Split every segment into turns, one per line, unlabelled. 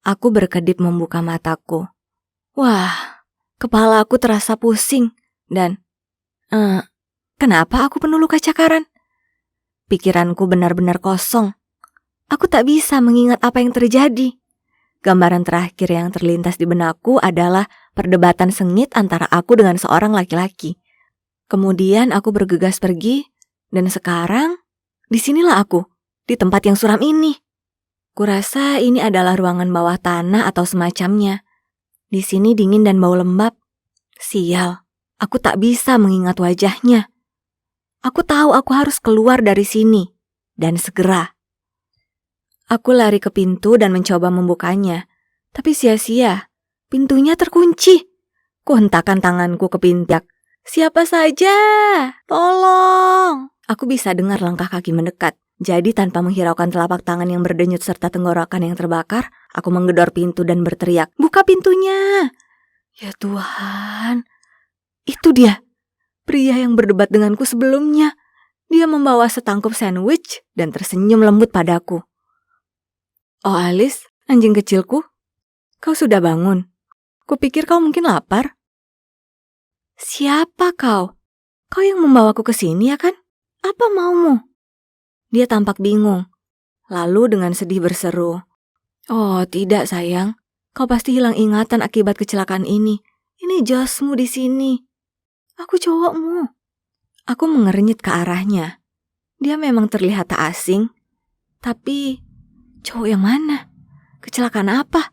Aku berkedip membuka mataku. Wah, kepala aku terasa pusing dan kenapa aku penuh luka cakaran? Pikiranku benar-benar kosong. Aku tak bisa mengingat apa yang terjadi. Gambaran terakhir yang terlintas di benakku adalah perdebatan sengit antara aku dengan seorang laki-laki. Kemudian aku bergegas pergi, dan sekarang disinilah aku, di tempat yang suram ini. Kurasa ini adalah ruangan bawah tanah atau semacamnya. Di sini dingin dan bau lembab. Sial, aku tak bisa mengingat wajahnya. Aku tahu aku harus keluar dari sini, dan segera. Aku lari ke pintu dan mencoba membukanya, tapi sia-sia. Pintunya terkunci. Kuhentakkan tanganku ke pintu. Siapa saja, tolong. Aku bisa dengar langkah kaki mendekat. Jadi tanpa menghiraukan telapak tangan yang berdenyut serta tenggorokan yang terbakar, aku menggedor pintu dan berteriak, "Buka pintunya!" Ya Tuhan, itu dia, pria yang berdebat denganku sebelumnya. Dia membawa setangkup sandwich dan tersenyum lembut padaku. "Oh Alice, anjing kecilku, kau sudah bangun? Kupikir kau mungkin lapar." "Siapa kau? Kau yang membawaku ke sini ya kan? Apa maumu?" Dia tampak bingung. Lalu dengan sedih berseru, "Oh tidak sayang, kau pasti hilang ingatan akibat kecelakaan ini. Ini josmu di sini. Aku cowokmu." Aku mengernyit ke arahnya. Dia memang terlihat tak asing. Tapi cowok yang mana? Kecelakaan apa?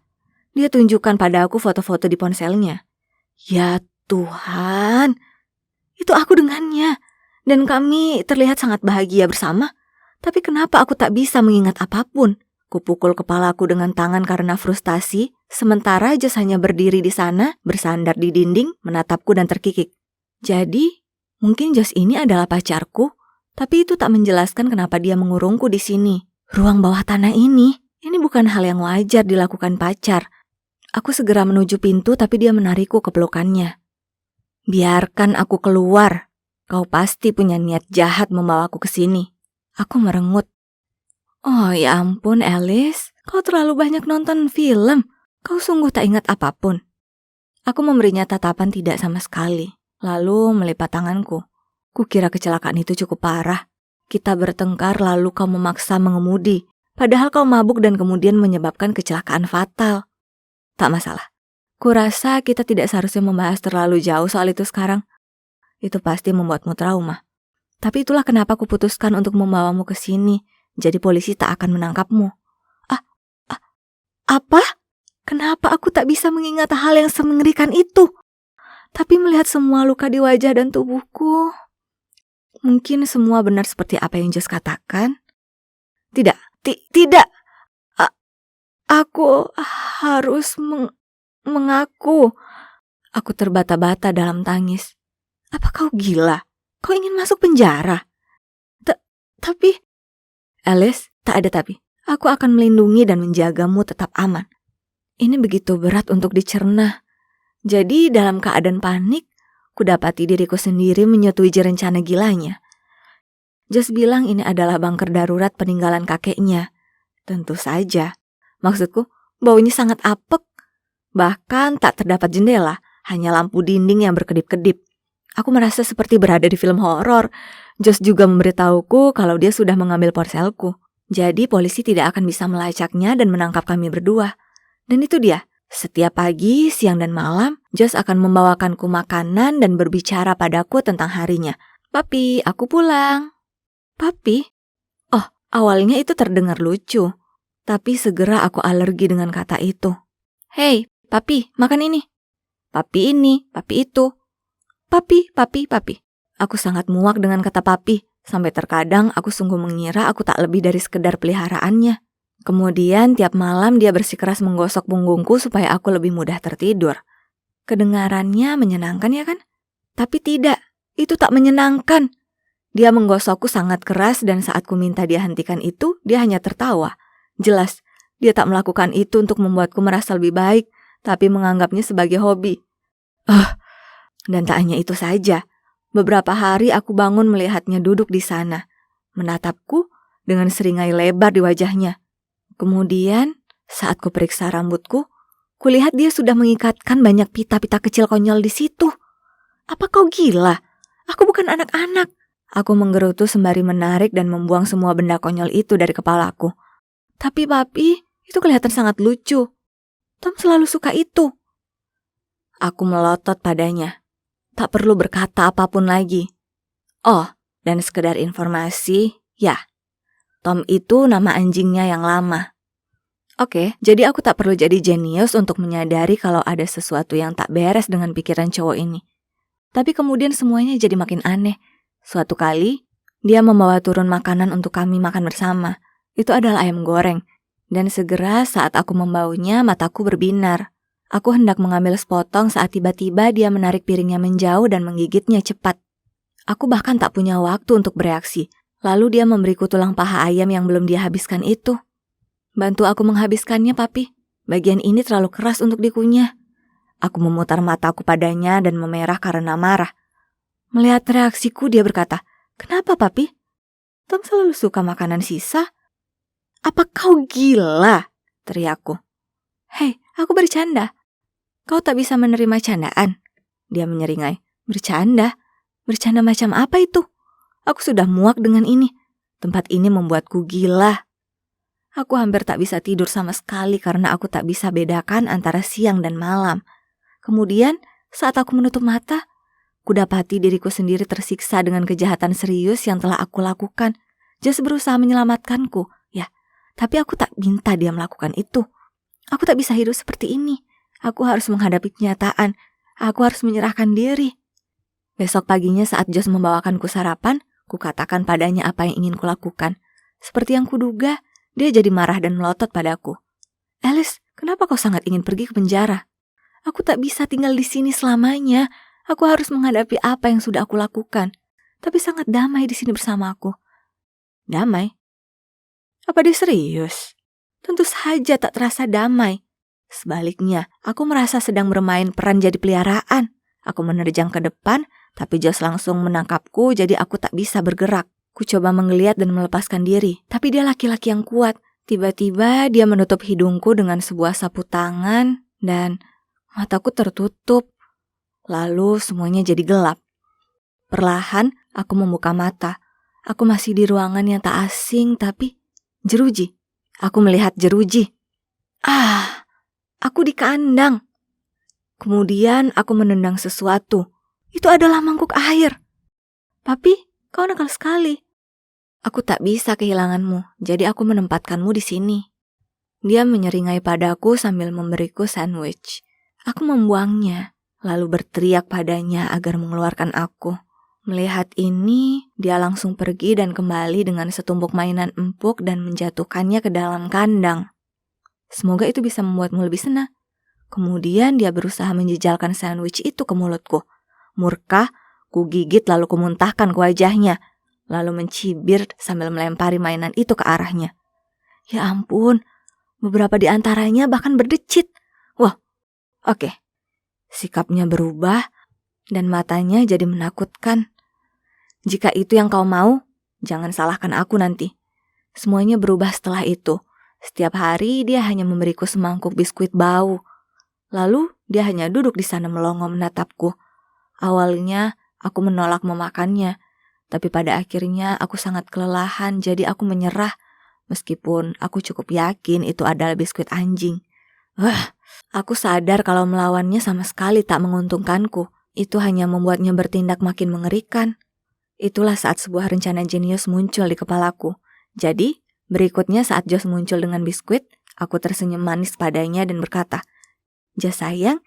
Dia tunjukkan pada aku foto-foto di ponselnya. Ya Tuhan, itu aku dengannya. Dan kami terlihat sangat bahagia bersama. Tapi kenapa aku tak bisa mengingat apapun? Kupukul kepalaku dengan tangan karena frustasi, sementara Josh hanya berdiri di sana, bersandar di dinding, menatapku dan terkikik. Jadi, mungkin Josh ini adalah pacarku, tapi itu tak menjelaskan kenapa dia mengurungku di sini. Ruang bawah tanah ini bukan hal yang wajar dilakukan pacar. Aku segera menuju pintu tapi dia menarikku ke pelukannya. "Biarkan aku keluar. Kau pasti punya niat jahat membawaku ke sini." Aku merengut. "Oh ya ampun Alice, kau terlalu banyak nonton film. Kau sungguh tak ingat apapun." Aku memberinya tatapan tidak sama sekali, lalu melipat tanganku. Kukira kecelakaan itu cukup parah. Kita bertengkar lalu kau memaksa mengemudi, padahal kau mabuk dan kemudian menyebabkan kecelakaan fatal. Tak masalah. Kurasa kita tidak seharusnya membahas terlalu jauh soal itu sekarang. Itu pasti membuatmu trauma. Tapi itulah kenapa kuputuskan untuk membawamu ke sini. Jadi polisi tak akan menangkapmu. Apa? Kenapa aku tak bisa mengingat hal yang semengerikan itu? Tapi melihat semua luka di wajah dan tubuhku, mungkin semua benar seperti apa yang Josh katakan. Tidak. Aku harus mengaku. Aku terbata-bata dalam tangis. Apa kau gila? Kau ingin masuk penjara? Tapi... Alice, tak ada tapi. Aku akan melindungi dan menjagamu tetap aman. Ini begitu berat untuk dicerna. Jadi dalam keadaan panik, kudapati diriku sendiri menyetujui rencana gilanya. Josh bilang ini adalah bunker darurat peninggalan kakeknya. Tentu saja. Maksudku, baunya sangat apek. Bahkan tak terdapat jendela, hanya lampu dinding yang berkedip-kedip. Aku merasa seperti berada di film horor. Josh juga memberitahuku kalau dia sudah mengambil ponselku. Jadi polisi tidak akan bisa melacaknya dan menangkap kami berdua. Dan itu dia, setiap pagi, siang dan malam, Josh akan membawakanku makanan dan berbicara padaku tentang harinya. "Papi, aku pulang." "Papi?" Oh, awalnya itu terdengar lucu. Tapi segera aku alergi dengan kata itu. "Hei, papi, makan ini." "Papi ini, papi itu." Papi. Aku sangat muak dengan kata papi. Sampai terkadang aku sungguh mengira aku tak lebih dari sekedar peliharaannya. Kemudian tiap malam dia bersikeras menggosok punggungku supaya aku lebih mudah tertidur. Kedengarannya menyenangkan ya kan? Tapi tidak, itu tak menyenangkan. Dia menggosokku sangat keras dan saat ku minta dia hentikan itu, dia hanya tertawa. Jelas, dia tak melakukan itu untuk membuatku merasa lebih baik, tapi menganggapnya sebagai hobi. Dan tak hanya itu saja. Beberapa hari aku bangun melihatnya duduk di sana, menatapku dengan seringai lebar di wajahnya. Kemudian, Saat ku periksa rambutku, kulihat dia sudah mengikatkan banyak pita-pita kecil konyol di situ. Apa kau gila? Aku bukan anak-anak. Aku menggerutu sembari menarik dan membuang semua benda konyol itu dari kepalaku. Tapi papi, itu kelihatan sangat lucu. Tom selalu suka itu. Aku melotot padanya. Tak perlu berkata apapun lagi. Oh, dan sekedar informasi, ya, Tom itu nama anjingnya yang lama. Oke, jadi aku tak perlu jadi jenius untuk menyadari kalau ada sesuatu yang tak beres dengan pikiran cowok ini. Tapi kemudian semuanya jadi makin aneh. Suatu kali, dia membawa turun makanan untuk kami makan bersama. Itu adalah ayam goreng. Dan segera saat aku membaunya, mataku berbinar. Aku hendak mengambil sepotong saat tiba-tiba dia menarik piringnya menjauh dan menggigitnya cepat. Aku bahkan tak punya waktu untuk bereaksi. Lalu dia memberiku tulang paha ayam yang belum dia habiskan itu. Bantu aku menghabiskannya, papi. Bagian ini terlalu keras untuk dikunyah. Aku memutar mataku padanya dan memerah karena marah. Melihat reaksiku, dia berkata, "Kenapa, papi? Tom selalu suka makanan sisa." "Apa kau gila?" teriakku. "Hei, aku bercanda. Kau tak bisa menerima candaan?" Dia menyeringai. "Bercanda? Bercanda macam apa itu? Aku sudah muak dengan ini. Tempat ini membuatku gila." Aku hampir tak bisa tidur sama sekali karena aku tak bisa bedakan antara siang dan malam. Kemudian, saat aku menutup mata, kudapati diriku sendiri tersiksa dengan kejahatan serius yang telah aku lakukan. Jas berusaha menyelamatkanku, ya, tapi aku tak minta dia melakukan itu. Aku tak bisa hidup seperti ini. Aku harus menghadapi kenyataan. Aku harus menyerahkan diri. Besok paginya saat Jas membawakanku sarapan, kukatakan padanya apa yang ingin kulakukan. Seperti yang kuduga, dia jadi marah dan melotot padaku. "Alice, kenapa kau sangat ingin pergi ke penjara?" "Aku tak bisa tinggal di sini selamanya. Aku harus menghadapi apa yang sudah aku lakukan. Tapi sangat damai di sini bersama aku." "Damai? Apa dia serius?" "Tentu saja tak terasa damai. Sebaliknya, aku merasa sedang bermain peran jadi peliharaan." Aku menerjang ke depan, tapi Josh langsung menangkapku jadi aku tak bisa bergerak. Ku coba menggeliat dan melepaskan diri, tapi dia laki-laki yang kuat. Tiba-tiba dia menutup hidungku dengan sebuah sapu tangan dan mataku tertutup. Lalu semuanya jadi gelap. Perlahan aku membuka mata. Aku masih di ruangan yang tak asing, tapi jeruji. Aku melihat jeruji. Aku di kandang. Kemudian aku menendang sesuatu. Itu adalah mangkuk air. "Papi, kau nakal sekali." "Aku tak bisa kehilanganmu, jadi aku menempatkanmu di sini." Dia menyeringai padaku sambil memberiku sandwich. Aku membuangnya, lalu berteriak padanya agar mengeluarkan aku. Melihat ini, dia langsung pergi dan kembali dengan setumpuk mainan empuk dan menjatuhkannya ke dalam kandang. Semoga itu bisa membuatmu lebih senang. Kemudian dia berusaha menjejalkan sandwich itu ke mulutku. Murka, ku gigit lalu kumuntahkan ke wajahnya, lalu mencibir sambil melempari mainan itu ke arahnya. Ya ampun, beberapa di antaranya bahkan berdecit. Wah, oke. Sikapnya berubah dan matanya jadi menakutkan. "Jika itu yang kau mau, jangan salahkan aku nanti." Semuanya berubah setelah itu. Setiap hari dia hanya memberiku semangkuk biskuit bau. Lalu dia hanya duduk di sana melongo menatapku. Awalnya aku menolak memakannya, tapi pada akhirnya aku sangat kelelahan jadi aku menyerah. Meskipun aku cukup yakin itu adalah biskuit anjing. Aku sadar kalau melawannya sama sekali tak menguntungkanku. Itu hanya membuatnya bertindak makin mengerikan. Itulah saat sebuah rencana jenius muncul di kepalaku. Jadi, berikutnya saat Josh muncul dengan biskuit, aku tersenyum manis padanya dan berkata, "Josh sayang,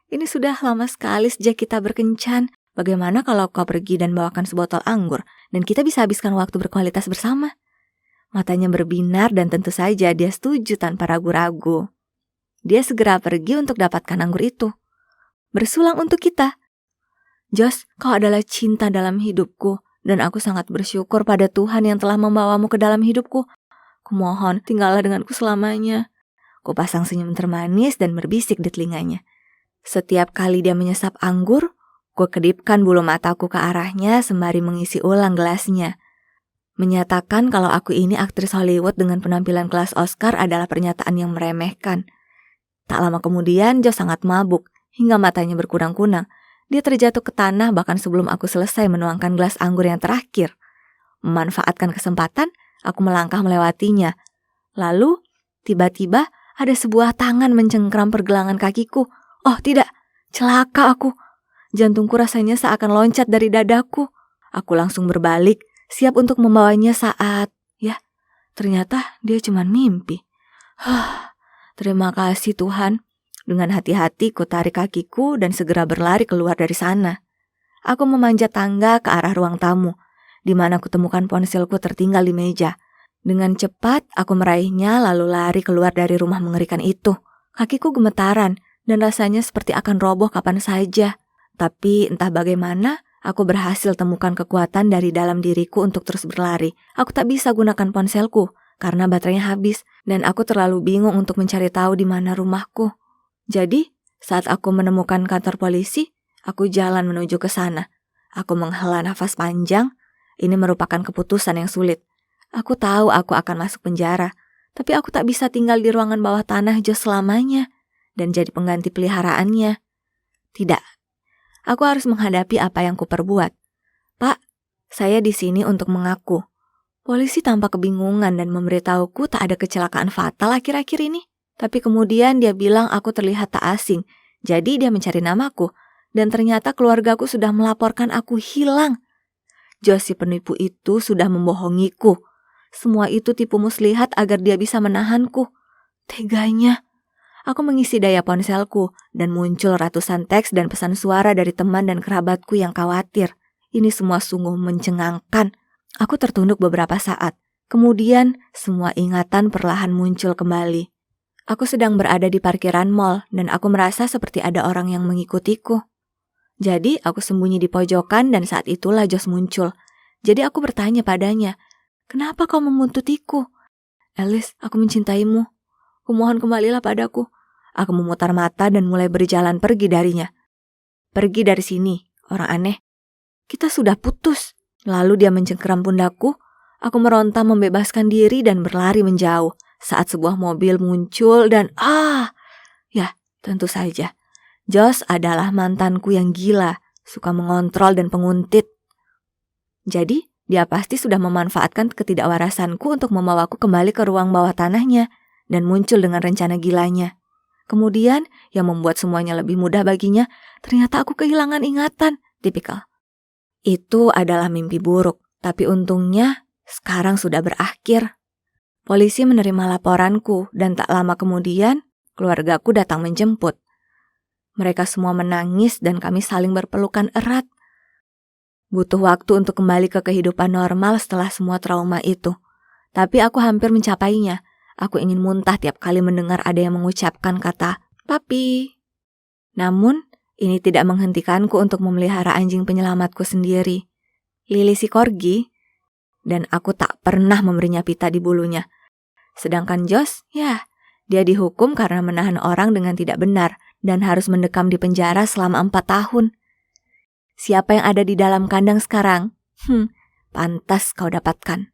ini sudah lama sekali sejak kita berkencan. Bagaimana kalau kau pergi dan bawakan sebotol anggur, dan kita bisa habiskan waktu berkualitas bersama?" Matanya berbinar dan tentu saja dia setuju tanpa ragu-ragu. Dia segera pergi untuk dapatkan anggur itu. Bersulang untuk kita. "Josh, kau adalah cinta dalam hidupku, dan aku sangat bersyukur pada Tuhan yang telah membawamu ke dalam hidupku. Kumohon, tinggallah denganku selamanya." Ku pasang senyum termanis dan berbisik di telinganya. Setiap kali dia menyesap anggur, ku kedipkan bulu mataku ke arahnya sembari mengisi ulang gelasnya. Menyatakan kalau aku ini aktris Hollywood dengan penampilan kelas Oscar adalah pernyataan yang meremehkan. Tak lama kemudian, Josh sangat mabuk, hingga matanya berkunang-kunang. Dia terjatuh ke tanah bahkan sebelum aku selesai menuangkan gelas anggur yang terakhir. Memanfaatkan kesempatan, aku melangkah melewatinya. Lalu, tiba-tiba ada sebuah tangan mencengkram pergelangan kakiku. Oh tidak, celaka aku. Jantungku rasanya seakan loncat dari dadaku. Aku langsung berbalik, siap untuk membawanya saat, ternyata dia cuma mimpi. Terima kasih Tuhan. Dengan hati-hati ku tarik kakiku dan segera berlari keluar dari sana. Aku memanjat tangga ke arah ruang tamu, di mana kutemukan ponselku tertinggal di meja. Dengan cepat aku meraihnya lalu lari keluar dari rumah mengerikan itu. Kakiku gemetaran dan rasanya seperti akan roboh kapan saja. Tapi entah bagaimana, aku berhasil temukan kekuatan dari dalam diriku untuk terus berlari. Aku tak bisa gunakan ponselku karena baterainya habis dan aku terlalu bingung untuk mencari tahu di mana rumahku. Jadi, saat aku menemukan kantor polisi, aku jalan menuju ke sana. Aku menghela nafas panjang. Ini merupakan keputusan yang sulit. Aku tahu aku akan masuk penjara, tapi aku tak bisa tinggal di ruangan bawah tanah Josh selamanya dan jadi pengganti peliharaannya. Tidak. Aku harus menghadapi apa yang kuperbuat. Pak, saya di sini untuk mengaku. Polisi tampak kebingungan dan memberitahuku tak ada kecelakaan fatal akhir-akhir ini. Tapi kemudian dia bilang aku terlihat tak asing, jadi dia mencari namaku. Dan ternyata keluargaku sudah melaporkan aku hilang. Josh si penipu itu sudah membohongiku. Semua itu tipu muslihat agar dia bisa menahanku. Teganya. Aku mengisi daya ponselku dan muncul ratusan teks dan pesan suara dari teman dan kerabatku yang khawatir. Ini semua sungguh mencengangkan. Aku tertunduk beberapa saat. Kemudian semua ingatan perlahan muncul kembali. Aku sedang berada di parkiran mall dan aku merasa seperti ada orang yang mengikutiku. Jadi aku sembunyi di pojokan dan saat itulah Josh muncul. Jadi aku bertanya padanya, "Kenapa kau membuntutiku?" "Alice, aku mencintaimu. Kumohon kembalilah padaku." Aku memutar mata dan mulai berjalan pergi darinya. "Pergi dari sini, orang aneh. Kita sudah putus." Lalu dia mencengkeram pundakku. Aku meronta membebaskan diri dan berlari menjauh saat sebuah mobil muncul dan ya, tentu saja. Josh adalah mantanku yang gila, suka mengontrol dan penguntit. Jadi, dia pasti sudah memanfaatkan ketidakwarasanku untuk membawaku kembali ke ruang bawah tanahnya dan muncul dengan rencana gilanya. Kemudian, yang membuat semuanya lebih mudah baginya, ternyata aku kehilangan ingatan. Tipikal. Itu adalah mimpi buruk, tapi untungnya sekarang sudah berakhir. Polisi menerima laporanku dan tak lama kemudian, keluargaku datang menjemput. Mereka semua menangis dan kami saling berpelukan erat. Butuh waktu untuk kembali ke kehidupan normal setelah semua trauma itu. Tapi aku hampir mencapainya. Aku ingin muntah tiap kali mendengar ada yang mengucapkan kata, "Papi." Namun, ini tidak menghentikanku untuk memelihara anjing penyelamatku sendiri, Lily si corgi, dan aku tak pernah memberinya pita di bulunya. Sedangkan Josh, dia dihukum karena menahan orang dengan tidak benar dan harus mendekam di penjara selama 4 tahun. Siapa yang ada di dalam kandang sekarang? Pantas kau dapatkan.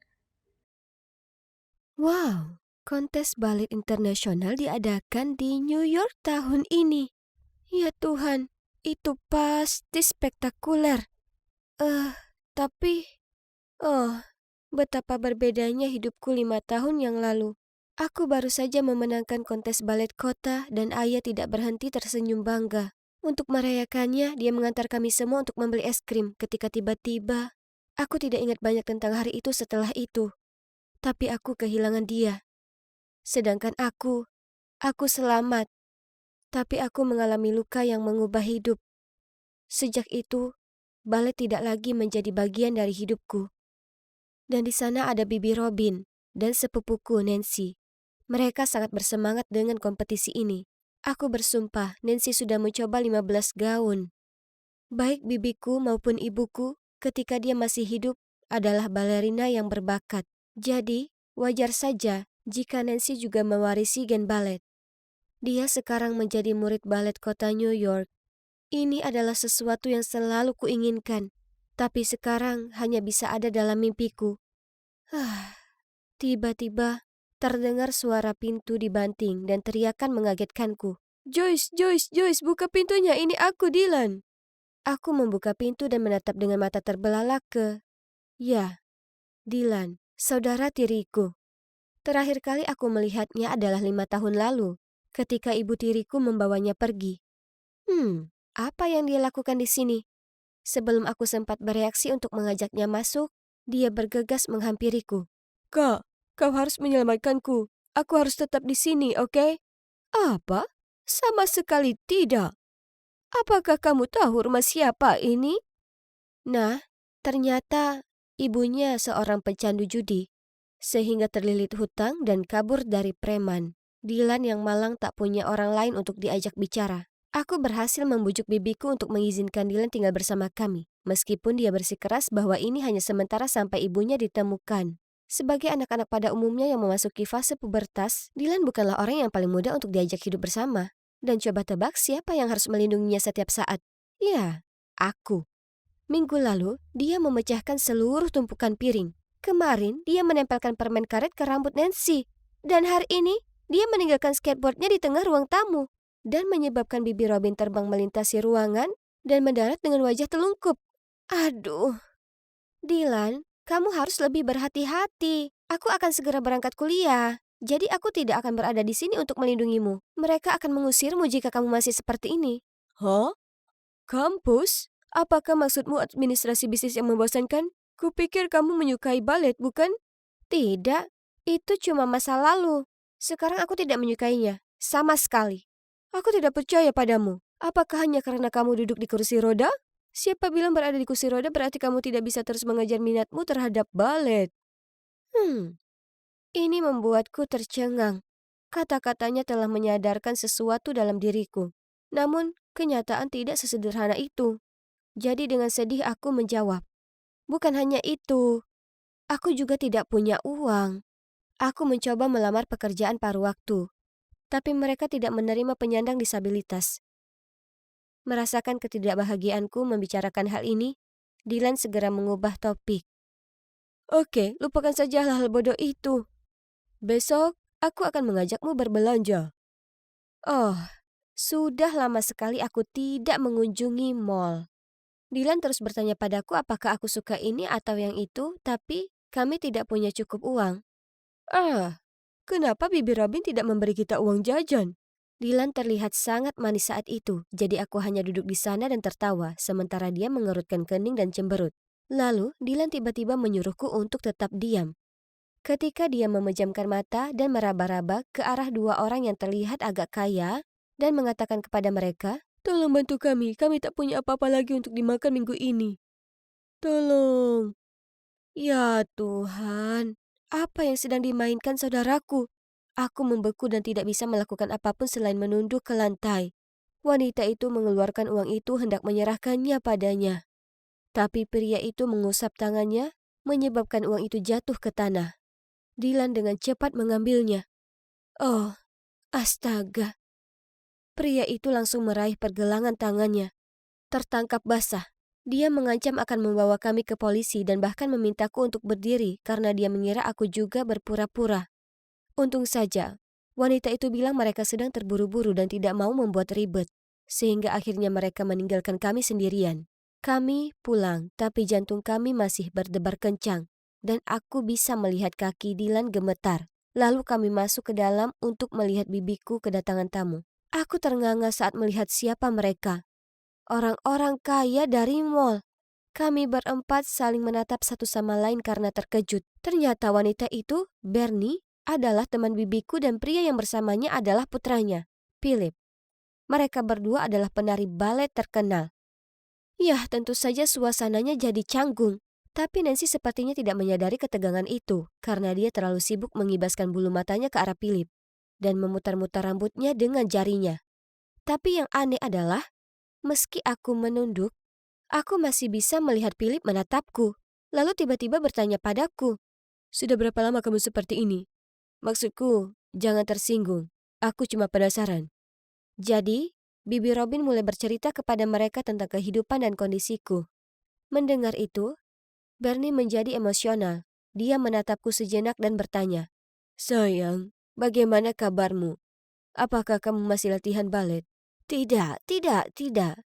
Wow, kontes balet internasional diadakan di New York tahun ini. Ya Tuhan, itu pasti spektakuler. Tapi, betapa berbedanya hidupku 5 tahun yang lalu. Aku baru saja memenangkan kontes balet kota dan ayah tidak berhenti tersenyum bangga. Untuk merayakannya, dia mengantar kami semua untuk membeli es krim ketika tiba-tiba. Aku tidak ingat banyak tentang hari itu setelah itu. Tapi aku kehilangan dia. Sedangkan aku selamat. Tapi aku mengalami luka yang mengubah hidup. Sejak itu, balet tidak lagi menjadi bagian dari hidupku. Dan di sana ada Bibi Robin dan sepupuku Nancy. Mereka sangat bersemangat dengan kompetisi ini. Aku bersumpah Nancy sudah mencoba 15 gaun. Baik bibiku maupun ibuku ketika dia masih hidup adalah balerina yang berbakat. Jadi, wajar saja jika Nancy juga mewarisi gen balet. Dia sekarang menjadi murid balet kota New York. Ini adalah sesuatu yang selalu kuinginkan, tapi sekarang hanya bisa ada dalam mimpiku. Tiba-tiba terdengar suara pintu dibanting dan teriakan mengagetkanku. Joyce, Joyce, Joyce, buka pintunya, ini aku, Dylan. Aku membuka pintu dan menatap dengan mata terbelalak ya, Dylan, saudara tiriku. Terakhir kali aku melihatnya adalah 5 tahun lalu, ketika ibu tiriku membawanya pergi. Apa yang dia lakukan di sini? Sebelum aku sempat bereaksi untuk mengajaknya masuk, dia bergegas menghampiriku. Kak, kau harus menyelamatkanku. Aku harus tetap di sini, oke? Apa? Sama sekali tidak. Apakah kamu tahu rumah siapa ini? Nah, ternyata ibunya seorang pecandu judi, sehingga terlilit hutang dan kabur dari preman. Dylan yang malang tak punya orang lain untuk diajak bicara. Aku berhasil membujuk bibiku untuk mengizinkan Dylan tinggal bersama kami, meskipun dia bersikeras bahwa ini hanya sementara sampai ibunya ditemukan. Sebagai anak-anak pada umumnya yang memasuki fase pubertas, Dylan bukanlah orang yang paling mudah untuk diajak hidup bersama. Dan coba tebak siapa yang harus melindunginya setiap saat? Ya, aku. Minggu lalu, dia memecahkan seluruh tumpukan piring. Kemarin, dia menempelkan permen karet ke rambut Nancy. Dan hari ini, dia meninggalkan skateboardnya di tengah ruang tamu. Dan menyebabkan bibi Robin terbang melintasi ruangan dan mendarat dengan wajah telungkup. Aduh. Dylan, kamu harus lebih berhati-hati. Aku akan segera berangkat kuliah. Jadi aku tidak akan berada di sini untuk melindungimu. Mereka akan mengusirmu jika kamu masih seperti ini. Hah? Kampus? Apakah maksudmu administrasi bisnis yang membosankan? Kupikir kamu menyukai balet, bukan? Tidak, itu cuma masa lalu. Sekarang aku tidak menyukainya, sama sekali. Aku tidak percaya padamu. Apakah hanya karena kamu duduk di kursi roda? Siapa bilang berada di kursi roda berarti kamu tidak bisa terus mengejar minatmu terhadap balet? Ini membuatku tercengang. Kata-katanya telah menyadarkan sesuatu dalam diriku. Namun, kenyataan tidak sesederhana itu. Jadi dengan sedih aku menjawab, bukan hanya itu, aku juga tidak punya uang. Aku mencoba melamar pekerjaan paruh waktu, tapi mereka tidak menerima penyandang disabilitas. Merasakan ketidakbahagiaanku membicarakan hal ini, Dylan segera mengubah topik. Oke, lupakan saja hal-hal bodoh itu. Besok, aku akan mengajakmu berbelanja. Oh, sudah lama sekali aku tidak mengunjungi mall. Dylan terus bertanya padaku apakah aku suka ini atau yang itu, tapi kami tidak punya cukup uang. Kenapa Bibi Robin tidak memberi kita uang jajan? Dylan terlihat sangat manis saat itu, jadi aku hanya duduk di sana dan tertawa, sementara dia mengerutkan kening dan cemberut. Lalu, Dylan tiba-tiba menyuruhku untuk tetap diam. Ketika dia memejamkan mata dan meraba-raba ke arah 2 orang yang terlihat agak kaya, dan mengatakan kepada mereka, tolong bantu kami tak punya apa-apa lagi untuk dimakan minggu ini. Tolong. Ya Tuhan, apa yang sedang dimainkan saudaraku? Aku membeku dan tidak bisa melakukan apapun selain menunduk ke lantai. Wanita itu mengeluarkan uang itu hendak menyerahkannya padanya. Tapi pria itu mengusap tangannya, menyebabkan uang itu jatuh ke tanah. Dylan dengan cepat mengambilnya. Oh, astaga. Pria itu langsung meraih pergelangan tangannya. Tertangkap basah. Dia mengancam akan membawa kami ke polisi dan bahkan memintaku untuk berdiri karena dia mengira aku juga berpura-pura. Untung saja, wanita itu bilang mereka sedang terburu-buru dan tidak mau membuat ribet, sehingga akhirnya mereka meninggalkan kami sendirian. Kami pulang, tapi jantung kami masih berdebar kencang, dan aku bisa melihat kaki Dylan gemetar. Lalu kami masuk ke dalam untuk melihat bibiku kedatangan tamu. Aku ternganga saat melihat siapa mereka. Orang-orang kaya dari mall. Kami berempat saling menatap satu sama lain karena terkejut. Ternyata wanita itu, Bernie, adalah teman bibiku dan pria yang bersamanya adalah putranya, Philip. Mereka berdua adalah penari balet terkenal. Yah, tentu saja suasananya jadi canggung. Tapi Nancy sepertinya tidak menyadari ketegangan itu karena dia terlalu sibuk mengibaskan bulu matanya ke arah Philip dan memutar-mutar rambutnya dengan jarinya. Tapi yang aneh adalah, meski aku menunduk, aku masih bisa melihat Philip menatapku. Lalu tiba-tiba bertanya padaku, sudah berapa lama kamu seperti ini? Maksudku, jangan tersinggung. Aku cuma penasaran. Jadi, Bibi Robin mulai bercerita kepada mereka tentang kehidupan dan kondisiku. Mendengar itu, Bernie menjadi emosional Dia menatapku sejenak dan bertanya, "Sayang, bagaimana kabarmu? Apakah kamu masih latihan balet?" Tidak.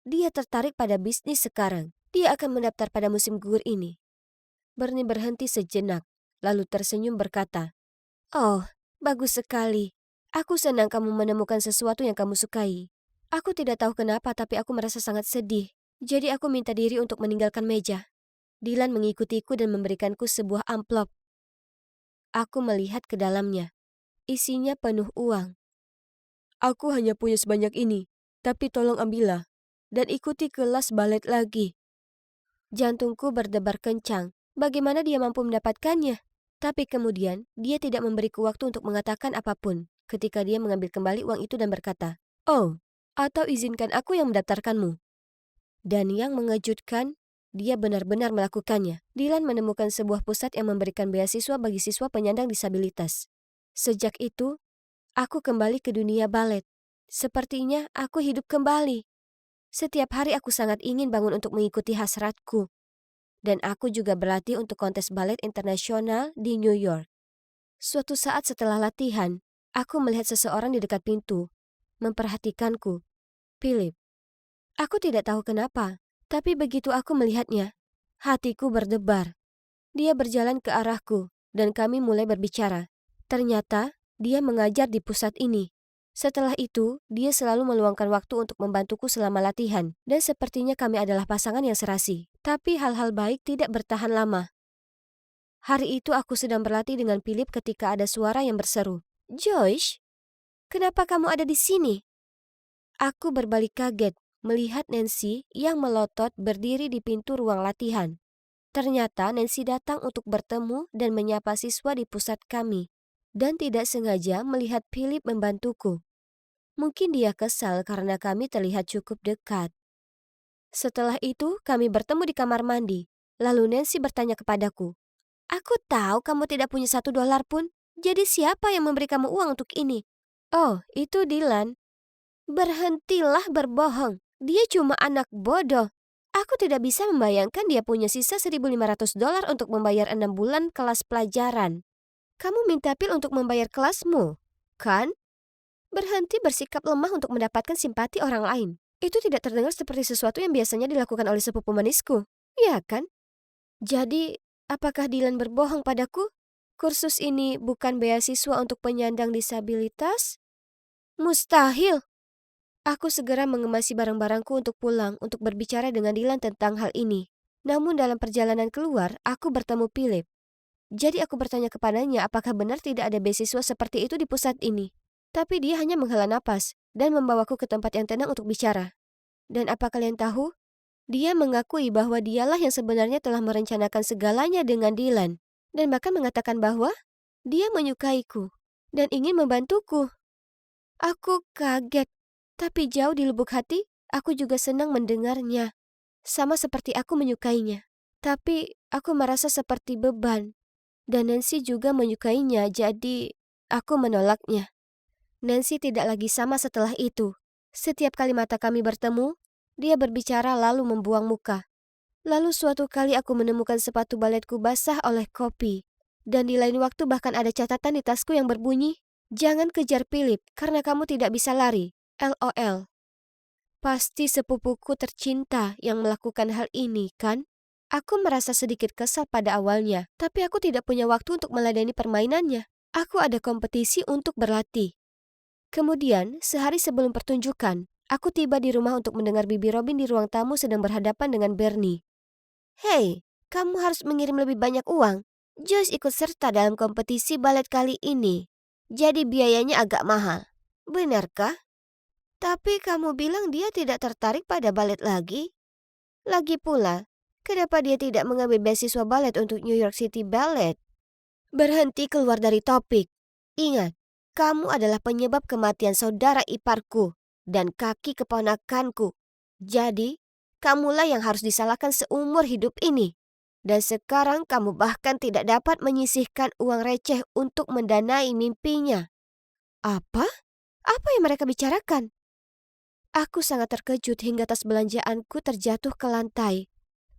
Dia tertarik pada bisnis sekarang. Dia akan mendaftar pada musim gugur ini." Bernie berhenti sejenak, lalu tersenyum berkata, "Oh, bagus sekali. Aku senang kamu menemukan sesuatu yang kamu sukai. Aku tidak tahu kenapa, tapi aku merasa sangat sedih. Jadi aku minta diri untuk meninggalkan meja." Dylan mengikutiku dan memberikanku sebuah amplop. Aku melihat ke dalamnya. Isinya penuh uang. "Aku hanya punya sebanyak ini, tapi tolong ambillah dan ikuti kelas balet lagi." Jantungku berdebar kencang. Bagaimana dia mampu mendapatkannya? Tapi kemudian, dia tidak memberiku waktu untuk mengatakan apapun ketika dia mengambil kembali uang itu dan berkata, "Oh, atau izinkan aku yang mendaftarkanmu." Dan yang mengejutkan, dia benar-benar melakukannya. Dylan menemukan sebuah pusat yang memberikan beasiswa bagi siswa penyandang disabilitas. Sejak itu, aku kembali ke dunia balet. Sepertinya aku hidup kembali. Setiap hari aku sangat ingin bangun untuk mengikuti hasratku. Dan aku juga berlatih untuk kontes balet internasional di New York. Suatu saat setelah latihan, aku melihat seseorang di dekat pintu, memperhatikanku. Philip. Aku tidak tahu kenapa, tapi begitu aku melihatnya, hatiku berdebar. Dia berjalan ke arahku, dan kami mulai berbicara. Ternyata, dia mengajar di pusat ini. Setelah itu, dia selalu meluangkan waktu untuk membantuku selama latihan, dan sepertinya kami adalah pasangan yang serasi. Tapi hal-hal baik tidak bertahan lama. Hari itu aku sedang berlatih dengan Philip ketika ada suara yang berseru, "Joyce, kenapa kamu ada di sini?" Aku berbalik kaget melihat Nancy yang melotot berdiri di pintu ruang latihan. Ternyata Nancy datang untuk bertemu dan menyapa siswa di pusat kami, dan tidak sengaja melihat Philip membantuku. Mungkin dia kesal karena kami terlihat cukup dekat. Setelah itu, kami bertemu di kamar mandi. Lalu Nancy bertanya kepadaku, "Aku tahu kamu tidak punya $1 pun. Jadi siapa yang memberi kamu uang untuk ini?" "Oh, itu Dylan." "Berhentilah berbohong. Dia cuma anak bodoh. Aku tidak bisa membayangkan dia punya sisa $1.500 untuk membayar 6 bulan kelas pelajaran. Kamu minta Phil untuk membayar kelasmu, kan? Berhenti bersikap lemah untuk mendapatkan simpati orang lain. Itu tidak terdengar seperti sesuatu yang biasanya dilakukan oleh sepupu manisku. Iya kan? Jadi, apakah Dylan berbohong padaku? Kursus ini bukan beasiswa untuk penyandang disabilitas? Mustahil. Aku segera mengemasi barang-barangku untuk pulang untuk berbicara dengan Dylan tentang hal ini. Namun dalam perjalanan keluar, aku bertemu Philip. Jadi aku bertanya kepadanya apakah benar tidak ada beasiswa seperti itu di pusat ini. Tapi dia hanya menghela napas dan membawaku ke tempat yang tenang untuk bicara. Dan apa kalian tahu? Dia mengakui bahwa dialah yang sebenarnya telah merencanakan segalanya dengan Dylan. Dan bahkan mengatakan bahwa dia menyukaiku dan ingin membantuku. Aku kaget, tapi jauh di lubuk hati, aku juga senang mendengarnya. Sama seperti aku menyukainya. Tapi aku merasa seperti beban. Dan Nancy juga menyukainya, jadi aku menolaknya. Nancy tidak lagi sama setelah itu. Setiap kali mata kami bertemu, dia berbicara lalu membuang muka. Lalu suatu kali aku menemukan sepatu baletku basah oleh kopi. Dan di lain waktu bahkan ada catatan di tasku yang berbunyi, "Jangan kejar Philip karena kamu tidak bisa lari. LOL." Pasti sepupuku tercinta yang melakukan hal ini, kan? Aku merasa sedikit kesal pada awalnya, tapi aku tidak punya waktu untuk meladeni permainannya. Aku ada kompetisi untuk berlatih. Kemudian, sehari sebelum pertunjukan, aku tiba di rumah untuk mendengar Bibi Robin di ruang tamu sedang berhadapan dengan Bernie. "Hei, kamu harus mengirim lebih banyak uang. Joyce ikut serta dalam kompetisi balet kali ini. Jadi biayanya agak mahal. Benarkah? Tapi kamu bilang dia tidak tertarik pada balet lagi. Lagi pula, kenapa dia tidak mengambil beasiswa balet untuk New York City Ballet?" Berhenti keluar dari topik. Ingat, kamu adalah penyebab kematian saudara iparku dan kaki keponakanku. Jadi, kamulah yang harus disalahkan seumur hidup ini. Dan sekarang kamu bahkan tidak dapat menyisihkan uang receh untuk mendanai mimpinya. Apa? Apa yang mereka bicarakan? Aku sangat terkejut hingga tas belanjaanku terjatuh ke lantai.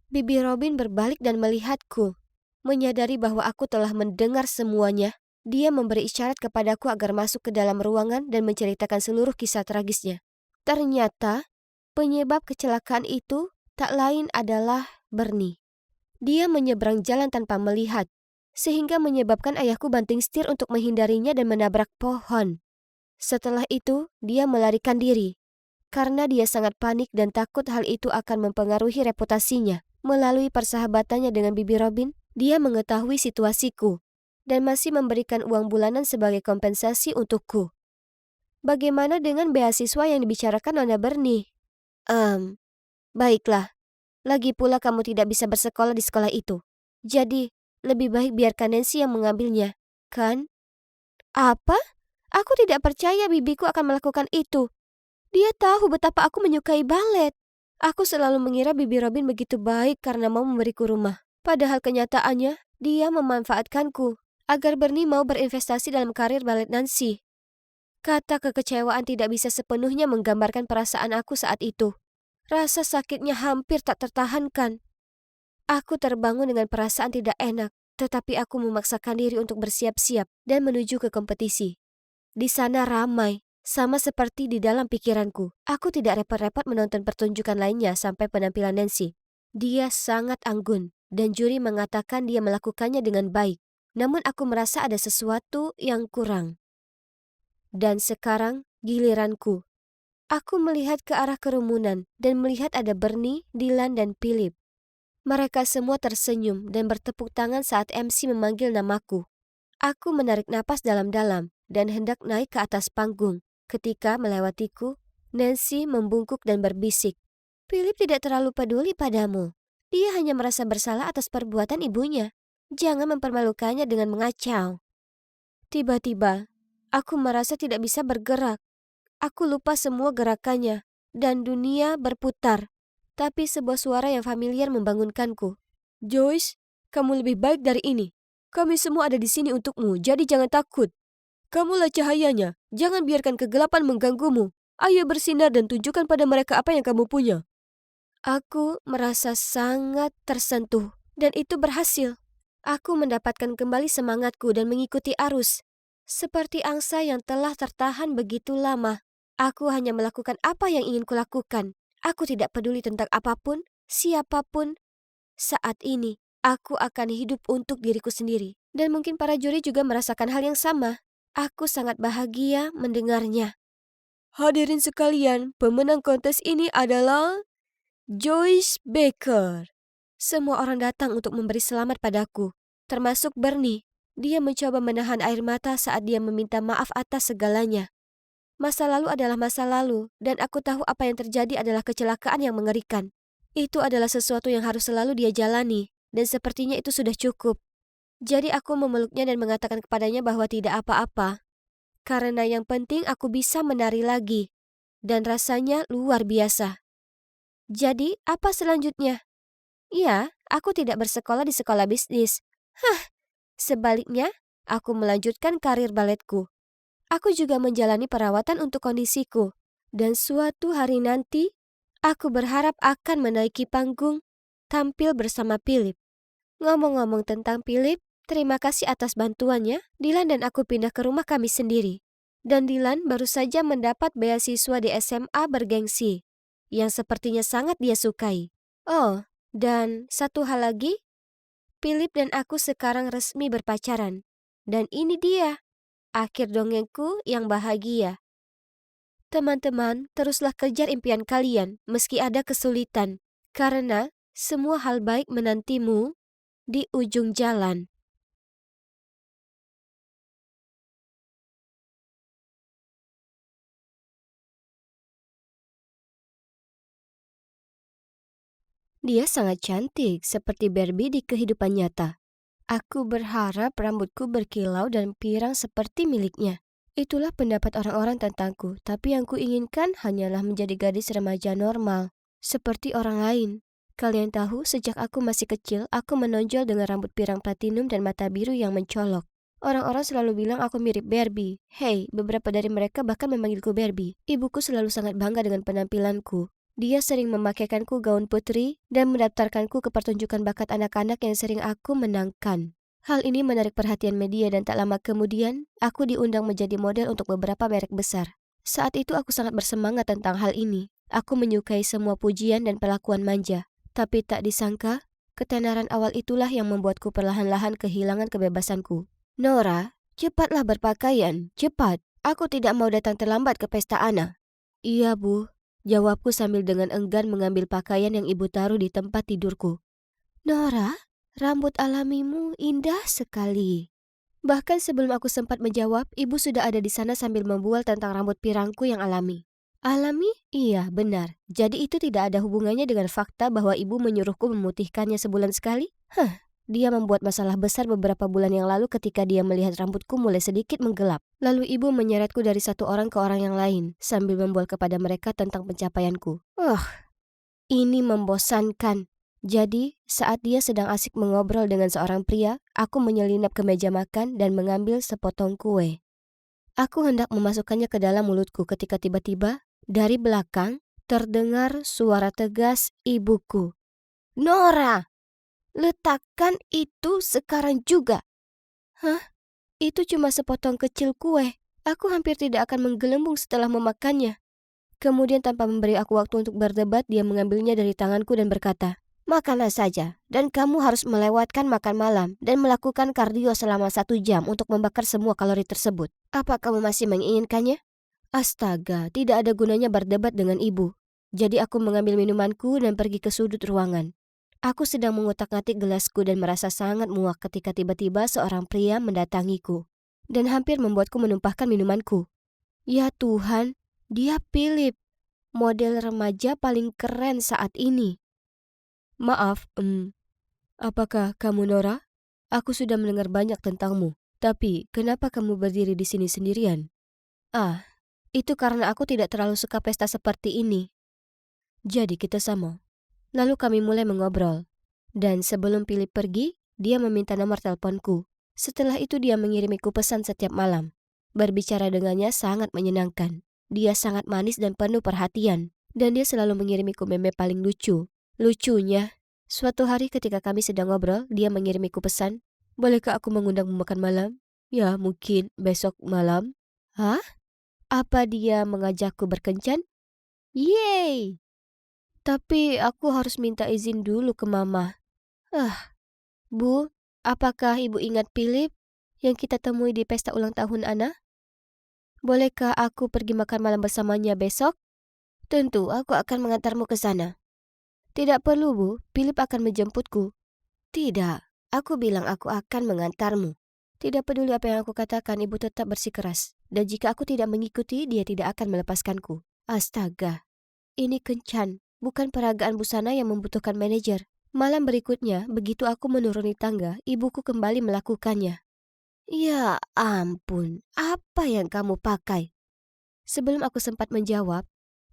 Bibi Robin berbalik dan melihatku. Menyadari bahwa aku telah mendengar semuanya, dia memberi isyarat kepadaku agar masuk ke dalam ruangan dan menceritakan seluruh kisah tragisnya. Ternyata, penyebab kecelakaan itu tak lain adalah Bernie. Dia menyeberang jalan tanpa melihat, sehingga menyebabkan ayahku banting setir untuk menghindarinya dan menabrak pohon. Setelah itu, dia melarikan diri. Karena dia sangat panik dan takut hal itu akan mempengaruhi reputasinya. Melalui persahabatannya dengan Bibi Robin, dia mengetahui situasiku dan masih memberikan uang bulanan sebagai kompensasi untukku. Bagaimana dengan beasiswa yang dibicarakan Nona Bernie? Baiklah. Lagi pula kamu tidak bisa bersekolah di sekolah itu. Jadi, lebih baik biarkan Nancy yang mengambilnya, kan? Apa? Aku tidak percaya bibiku akan melakukan itu. Dia tahu betapa aku menyukai balet. Aku selalu mengira Bibi Robin begitu baik karena mau memberiku rumah. Padahal kenyataannya, dia memanfaatkanku agar Bernie mau berinvestasi dalam karir balet Nancy. Kata kekecewaan tidak bisa sepenuhnya menggambarkan perasaan aku saat itu. Rasa sakitnya hampir tak tertahankan. Aku terbangun dengan perasaan tidak enak, tetapi aku memaksakan diri untuk bersiap-siap dan menuju ke kompetisi. Di sana ramai, sama seperti di dalam pikiranku. Aku tidak repot-repot menonton pertunjukan lainnya sampai penampilan Nancy. Dia sangat anggun, dan juri mengatakan dia melakukannya dengan baik. Namun aku merasa ada sesuatu yang kurang. Dan sekarang giliranku. Aku melihat ke arah kerumunan dan melihat ada Bernie, Dylan, dan Philip. Mereka semua tersenyum dan bertepuk tangan saat MC memanggil namaku. Aku menarik napas dalam-dalam dan hendak naik ke atas panggung. Ketika melewatiku, Nancy membungkuk dan berbisik. Philip tidak terlalu peduli padamu. Dia hanya merasa bersalah atas perbuatan ibunya. Jangan mempermalukannya dengan mengacau. Tiba-tiba, aku merasa tidak bisa bergerak. Aku lupa semua gerakannya, dan dunia berputar. Tapi sebuah suara yang familiar membangunkanku. Joyce, kamu lebih baik dari ini. Kami semua ada di sini untukmu, jadi jangan takut. Kamulah cahayanya, jangan biarkan kegelapan mengganggumu. Ayo bersinar dan tunjukkan pada mereka apa yang kamu punya. Aku merasa sangat tersentuh, dan itu berhasil. Aku mendapatkan kembali semangatku dan mengikuti arus. Seperti angsa yang telah tertahan begitu lama. Aku hanya melakukan apa yang ingin kulakukan. Aku tidak peduli tentang apapun, siapapun. Saat ini, aku akan hidup untuk diriku sendiri. Dan mungkin para juri juga merasakan hal yang sama. Aku sangat bahagia mendengarnya. Hadirin sekalian, pemenang kontes ini adalah Joyce Baker. Semua orang datang untuk memberi selamat padaku, termasuk Bernie. Dia mencoba menahan air mata saat dia meminta maaf atas segalanya. Masa lalu adalah masa lalu, dan aku tahu apa yang terjadi adalah kecelakaan yang mengerikan. Itu adalah sesuatu yang harus selalu dia jalani, dan sepertinya itu sudah cukup. Jadi aku memeluknya dan mengatakan kepadanya bahwa tidak apa-apa. Karena yang penting aku bisa menari lagi, dan rasanya luar biasa. Jadi, apa selanjutnya? Ya, aku tidak bersekolah di sekolah bisnis. Sebaliknya, aku melanjutkan karir baletku. Aku juga menjalani perawatan untuk kondisiku. Dan suatu hari nanti, aku berharap akan menaiki panggung, tampil bersama Philip. Ngomong-ngomong tentang Philip, terima kasih atas bantuannya. Dylan dan aku pindah ke rumah kami sendiri. Dan Dylan baru saja mendapat beasiswa di SMA bergengsi, yang sepertinya sangat dia sukai. Oh, dan satu hal lagi, Philip dan aku sekarang resmi berpacaran. Dan ini dia, akhir dongengku yang bahagia. Teman-teman, teruslah kejar impian kalian meski ada kesulitan. Karena semua hal baik menantimu di ujung jalan. Dia sangat cantik seperti Barbie di kehidupan nyata. Aku berharap rambutku berkilau dan pirang seperti miliknya. Itulah pendapat orang-orang tentangku, tapi yang kuinginkan hanyalah menjadi gadis remaja normal, seperti orang lain. Kalian tahu, sejak aku masih kecil, aku menonjol dengan rambut pirang platinum dan mata biru yang mencolok. Orang-orang selalu bilang aku mirip Barbie. Hey, beberapa dari mereka bahkan memanggilku Barbie. Ibuku selalu sangat bangga dengan penampilanku. Dia sering memakaikanku gaun putri dan mendaftarkanku ke pertunjukan bakat anak-anak yang sering aku menangkan. Hal ini menarik perhatian media dan tak lama kemudian, aku diundang menjadi model untuk beberapa merek besar. Saat itu aku sangat bersemangat tentang hal ini. Aku menyukai semua pujian dan perlakuan manja. Tapi tak disangka, ketenaran awal itulah yang membuatku perlahan-lahan kehilangan kebebasanku. Nora, cepatlah berpakaian, cepat. Aku tidak mau datang terlambat ke pesta Ana. Iya, Bu. Jawabku sambil dengan enggan mengambil pakaian yang ibu taruh di tempat tidurku. Nora, rambut alamimu indah sekali. Bahkan sebelum aku sempat menjawab, ibu sudah ada di sana sambil membual tentang rambut pirangku yang alami. Alami? Iya, benar. Jadi itu tidak ada hubungannya dengan fakta bahwa ibu menyuruhku memutihkannya sebulan sekali? Dia membuat masalah besar beberapa bulan yang lalu ketika dia melihat rambutku mulai sedikit menggelap. Lalu ibu menyeretku dari satu orang ke orang yang lain, sambil membual kepada mereka tentang pencapaianku. Ini membosankan. Jadi, saat dia sedang asik mengobrol dengan seorang pria, aku menyelinap ke meja makan dan mengambil sepotong kue. Aku hendak memasukkannya ke dalam mulutku ketika tiba-tiba, dari belakang, terdengar suara tegas ibuku. Nora! Letakkan itu sekarang juga. Itu cuma sepotong kecil kue. Aku hampir tidak akan menggelembung setelah memakannya. Kemudian tanpa memberi aku waktu untuk berdebat, dia mengambilnya dari tanganku dan berkata, makanlah saja, dan kamu harus melewatkan makan malam dan melakukan kardio selama 1 jam untuk membakar semua kalori tersebut. Apa kamu masih menginginkannya? Astaga, tidak ada gunanya berdebat dengan ibu. Jadi aku mengambil minumanku dan pergi ke sudut ruangan. Aku sedang mengutak-ngatik gelasku dan merasa sangat muak ketika tiba-tiba seorang pria mendatangiku dan hampir membuatku menumpahkan minumanku. Ya Tuhan, dia Philip, model remaja paling keren saat ini. Maaf, apakah kamu Nora? Aku sudah mendengar banyak tentangmu, tapi kenapa kamu berdiri di sini sendirian? Itu karena aku tidak terlalu suka pesta seperti ini. Jadi kita sama. Lalu kami mulai mengobrol. Dan sebelum Philip pergi, dia meminta nomor teleponku. Setelah itu dia mengirimiku pesan setiap malam. Berbicara dengannya sangat menyenangkan. Dia sangat manis dan penuh perhatian. Dan dia selalu mengirimiku meme paling lucu. Lucunya, suatu hari ketika kami sedang ngobrol, dia mengirimiku pesan, bolehkah aku mengundangmu makan malam? Ya, mungkin besok malam. Apa dia mengajakku berkencan? Yeay! Tapi aku harus minta izin dulu ke mama. Bu, apakah ibu ingat Philip yang kita temui di pesta ulang tahun Ana? Bolehkah aku pergi makan malam bersamanya besok? Tentu, aku akan mengantarmu ke sana. Tidak perlu, Bu. Philip akan menjemputku. Tidak, aku bilang aku akan mengantarmu. Tidak peduli apa yang aku katakan, ibu tetap bersikeras. Dan jika aku tidak mengikuti, dia tidak akan melepaskanku. Astaga, ini kencan. Bukan peragaan busana yang membutuhkan manajer. Malam berikutnya, begitu aku menuruni tangga, ibuku kembali melakukannya. Ya ampun, apa yang kamu pakai? Sebelum aku sempat menjawab,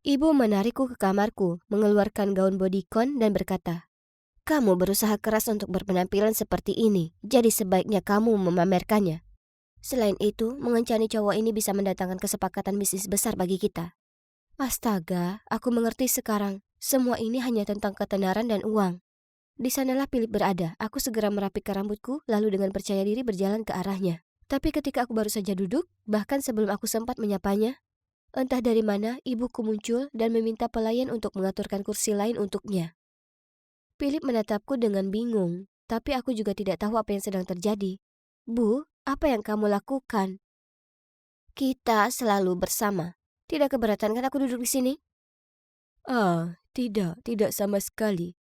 ibu menarikku ke kamarku, mengeluarkan gaun bodycon dan berkata, kamu berusaha keras untuk berpenampilan seperti ini, jadi sebaiknya kamu memamerkannya. Selain itu, mengencani cowok ini bisa mendatangkan kesepakatan bisnis besar bagi kita. Astaga, aku mengerti sekarang. Semua ini hanya tentang ketenaran dan uang. Di sanalah Philip berada. Aku segera merapikan rambutku, lalu dengan percaya diri berjalan ke arahnya. Tapi ketika aku baru saja duduk, bahkan sebelum aku sempat menyapanya, entah dari mana ibuku muncul dan meminta pelayan untuk mengaturkan kursi lain untuknya. Philip menatapku dengan bingung, tapi aku juga tidak tahu apa yang sedang terjadi. Bu, apa yang kamu lakukan? Kita selalu bersama. Tidak keberatan kan aku duduk di sini? Tidak sama sekali.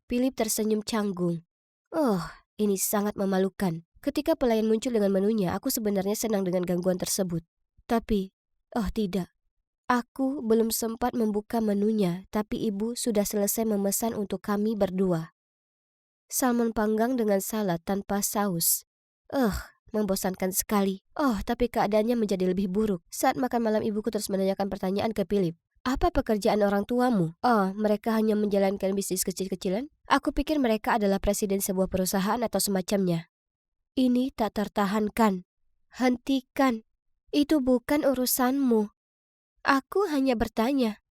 Philip tersenyum canggung. Ini sangat memalukan. Ketika pelayan muncul dengan menunya, aku sebenarnya senang dengan gangguan tersebut. Tapi, tidak. Aku belum sempat membuka menunya, tapi ibu sudah selesai memesan untuk kami berdua. Salmon panggang dengan salad tanpa saus. Membosankan sekali. Tapi keadaannya menjadi lebih buruk. Saat makan malam ibuku terus menanyakan pertanyaan ke Philip. Apa pekerjaan orang tuamu? Mereka hanya menjalankan bisnis kecil-kecilan. Aku pikir mereka adalah presiden sebuah perusahaan atau semacamnya. Ini tak tertahankan. Hentikan. Itu bukan urusanmu. Aku hanya bertanya.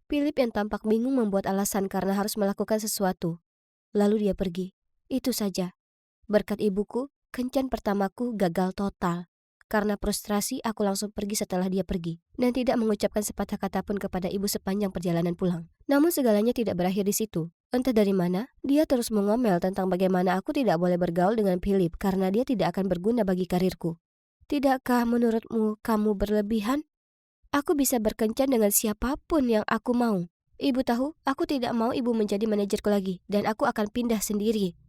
Philip yang tampak bingung membuat alasan karena harus melakukan sesuatu. Lalu dia pergi. Itu saja. Berkat ibuku, kencan pertamaku gagal total. Karena frustrasi, aku langsung pergi setelah dia pergi dan tidak mengucapkan sepatah kata pun kepada ibu sepanjang perjalanan pulang. Namun segalanya tidak berakhir di situ. Entah dari mana, dia terus mengomel tentang bagaimana aku tidak boleh bergaul dengan Philip karena dia tidak akan berguna bagi karirku. Tidakkah menurutmu kamu berlebihan? Aku bisa berkencan dengan siapapun yang aku mau. Ibu tahu, aku tidak mau ibu menjadi manajerku lagi dan aku akan pindah sendiri.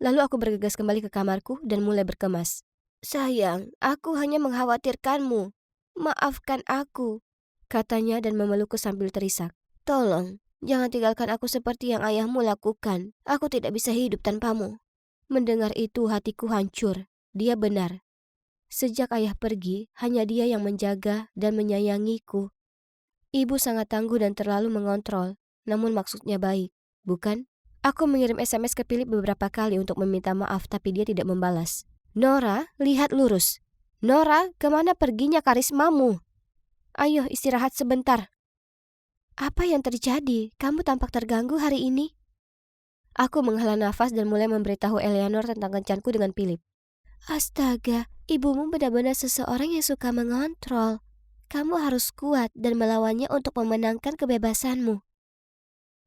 Lalu aku bergegas kembali ke kamarku dan mulai berkemas. Sayang, aku hanya mengkhawatirkanmu. Maafkan aku, katanya dan memelukku sambil terisak. Tolong, jangan tinggalkan aku seperti yang ayahmu lakukan. Aku tidak bisa hidup tanpamu. Mendengar itu hatiku hancur. Dia benar. Sejak ayah pergi, hanya dia yang menjaga dan menyayangiku. Ibu sangat tangguh dan terlalu mengontrol, namun maksudnya baik, bukan? Aku mengirim SMS ke Philip beberapa kali untuk meminta maaf, tapi dia tidak membalas. Nora, lihat lurus. Nora, kemana perginya karismamu? Ayo istirahat sebentar. Apa yang terjadi? Kamu tampak terganggu hari ini. Aku menghela nafas dan mulai memberitahu Eleanor tentang kencanku dengan Philip. Astaga, ibumu benar-benar seseorang yang suka mengontrol. Kamu harus kuat dan melawannya untuk memenangkan kebebasanmu.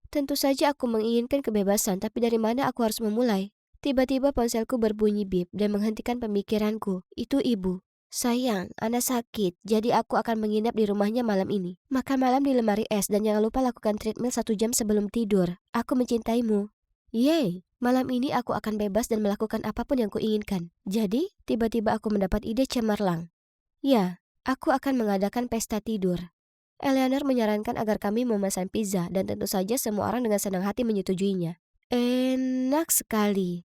Tentu saja aku menginginkan kebebasan, tapi dari mana aku harus memulai? Tiba-tiba ponselku berbunyi bip dan menghentikan pemikiranku. Itu ibu. Sayang, Ana sakit, jadi aku akan menginap di rumahnya malam ini. Makan malam di lemari es dan jangan lupa lakukan treadmill 1 jam sebelum tidur. Aku mencintaimu. Yeay, malam ini aku akan bebas dan melakukan apapun yang kuinginkan. Jadi, tiba-tiba aku mendapat ide cemerlang. Ya, aku akan mengadakan pesta tidur. Eleanor menyarankan agar kami memesan pizza dan tentu saja semua orang dengan senang hati menyetujuinya. Enak sekali.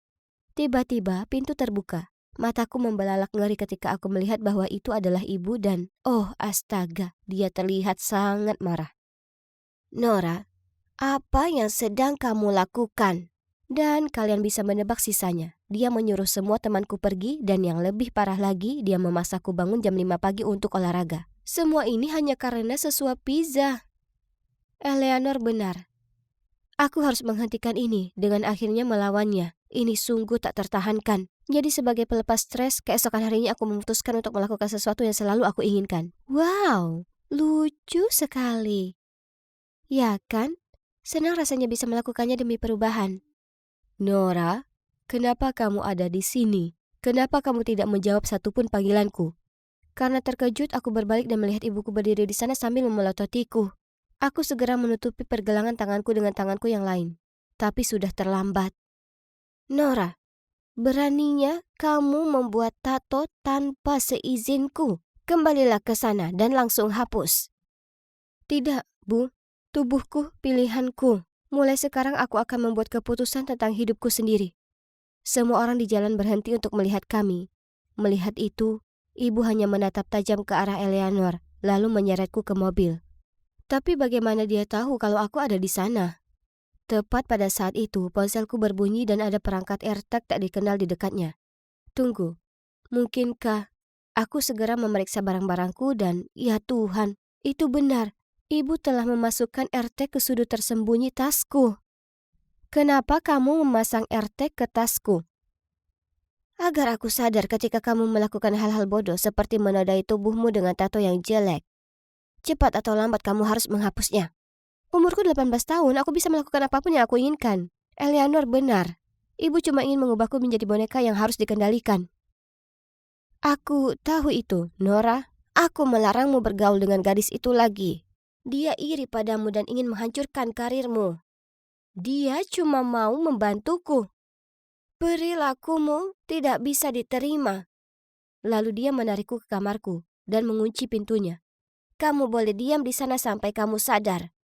Tiba-tiba pintu terbuka. Mataku membelalak ngeri ketika aku melihat bahwa itu adalah ibu dan, oh astaga, dia terlihat sangat marah. Nora, apa yang sedang kamu lakukan? Dan kalian bisa menebak sisanya. Dia menyuruh semua temanku pergi dan yang lebih parah lagi, dia memaksaku bangun jam 5 pagi untuk olahraga. Semua ini hanya karena sesuap pizza. Eleanor benar. Aku harus menghentikan ini dengan akhirnya melawannya. Ini sungguh tak tertahankan. Jadi sebagai pelepas stres, keesokan harinya aku memutuskan untuk melakukan sesuatu yang selalu aku inginkan. Wow, lucu sekali. Ya kan? Senang rasanya bisa melakukannya demi perubahan. Nora, kenapa kamu ada di sini? Kenapa kamu tidak menjawab satupun panggilanku? Karena terkejut, aku berbalik dan melihat ibuku berdiri di sana sambil memelototiku. Aku segera menutupi pergelangan tanganku dengan tanganku yang lain. Tapi sudah terlambat. Nora, beraninya kamu membuat tato tanpa seizinku. Kembalilah ke sana dan langsung hapus. Tidak, Bu. Tubuhku, pilihanku. Mulai sekarang aku akan membuat keputusan tentang hidupku sendiri. Semua orang di jalan berhenti untuk melihat kami. Melihat itu, ibu hanya menatap tajam ke arah Eleanor, lalu menyeretku ke mobil. Tapi bagaimana dia tahu kalau aku ada di sana? Tepat pada saat itu, ponselku berbunyi dan ada perangkat AirTag tak dikenal di dekatnya. Tunggu, mungkinkah aku segera memeriksa barang-barangku dan, ya Tuhan, itu benar. Ibu telah memasukkan AirTag ke sudut tersembunyi tasku. Kenapa kamu memasang AirTag ke tasku? Agar aku sadar ketika kamu melakukan hal-hal bodoh seperti menodai tubuhmu dengan tato yang jelek. Cepat atau lambat kamu harus menghapusnya. Umurku 18 tahun, aku bisa melakukan apapun yang aku inginkan. Eleanor benar. Ibu cuma ingin mengubahku menjadi boneka yang harus dikendalikan. Aku tahu itu, Nora. Aku melarangmu bergaul dengan gadis itu lagi. Dia iri padamu dan ingin menghancurkan karirmu. Dia cuma mau membantuku. Perilakumu tidak bisa diterima. Lalu dia menarikku ke kamarku dan mengunci pintunya. Kamu boleh diam di sana sampai kamu sadar.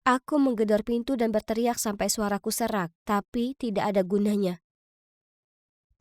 Aku menggedor pintu dan berteriak sampai suaraku serak, tapi tidak ada gunanya.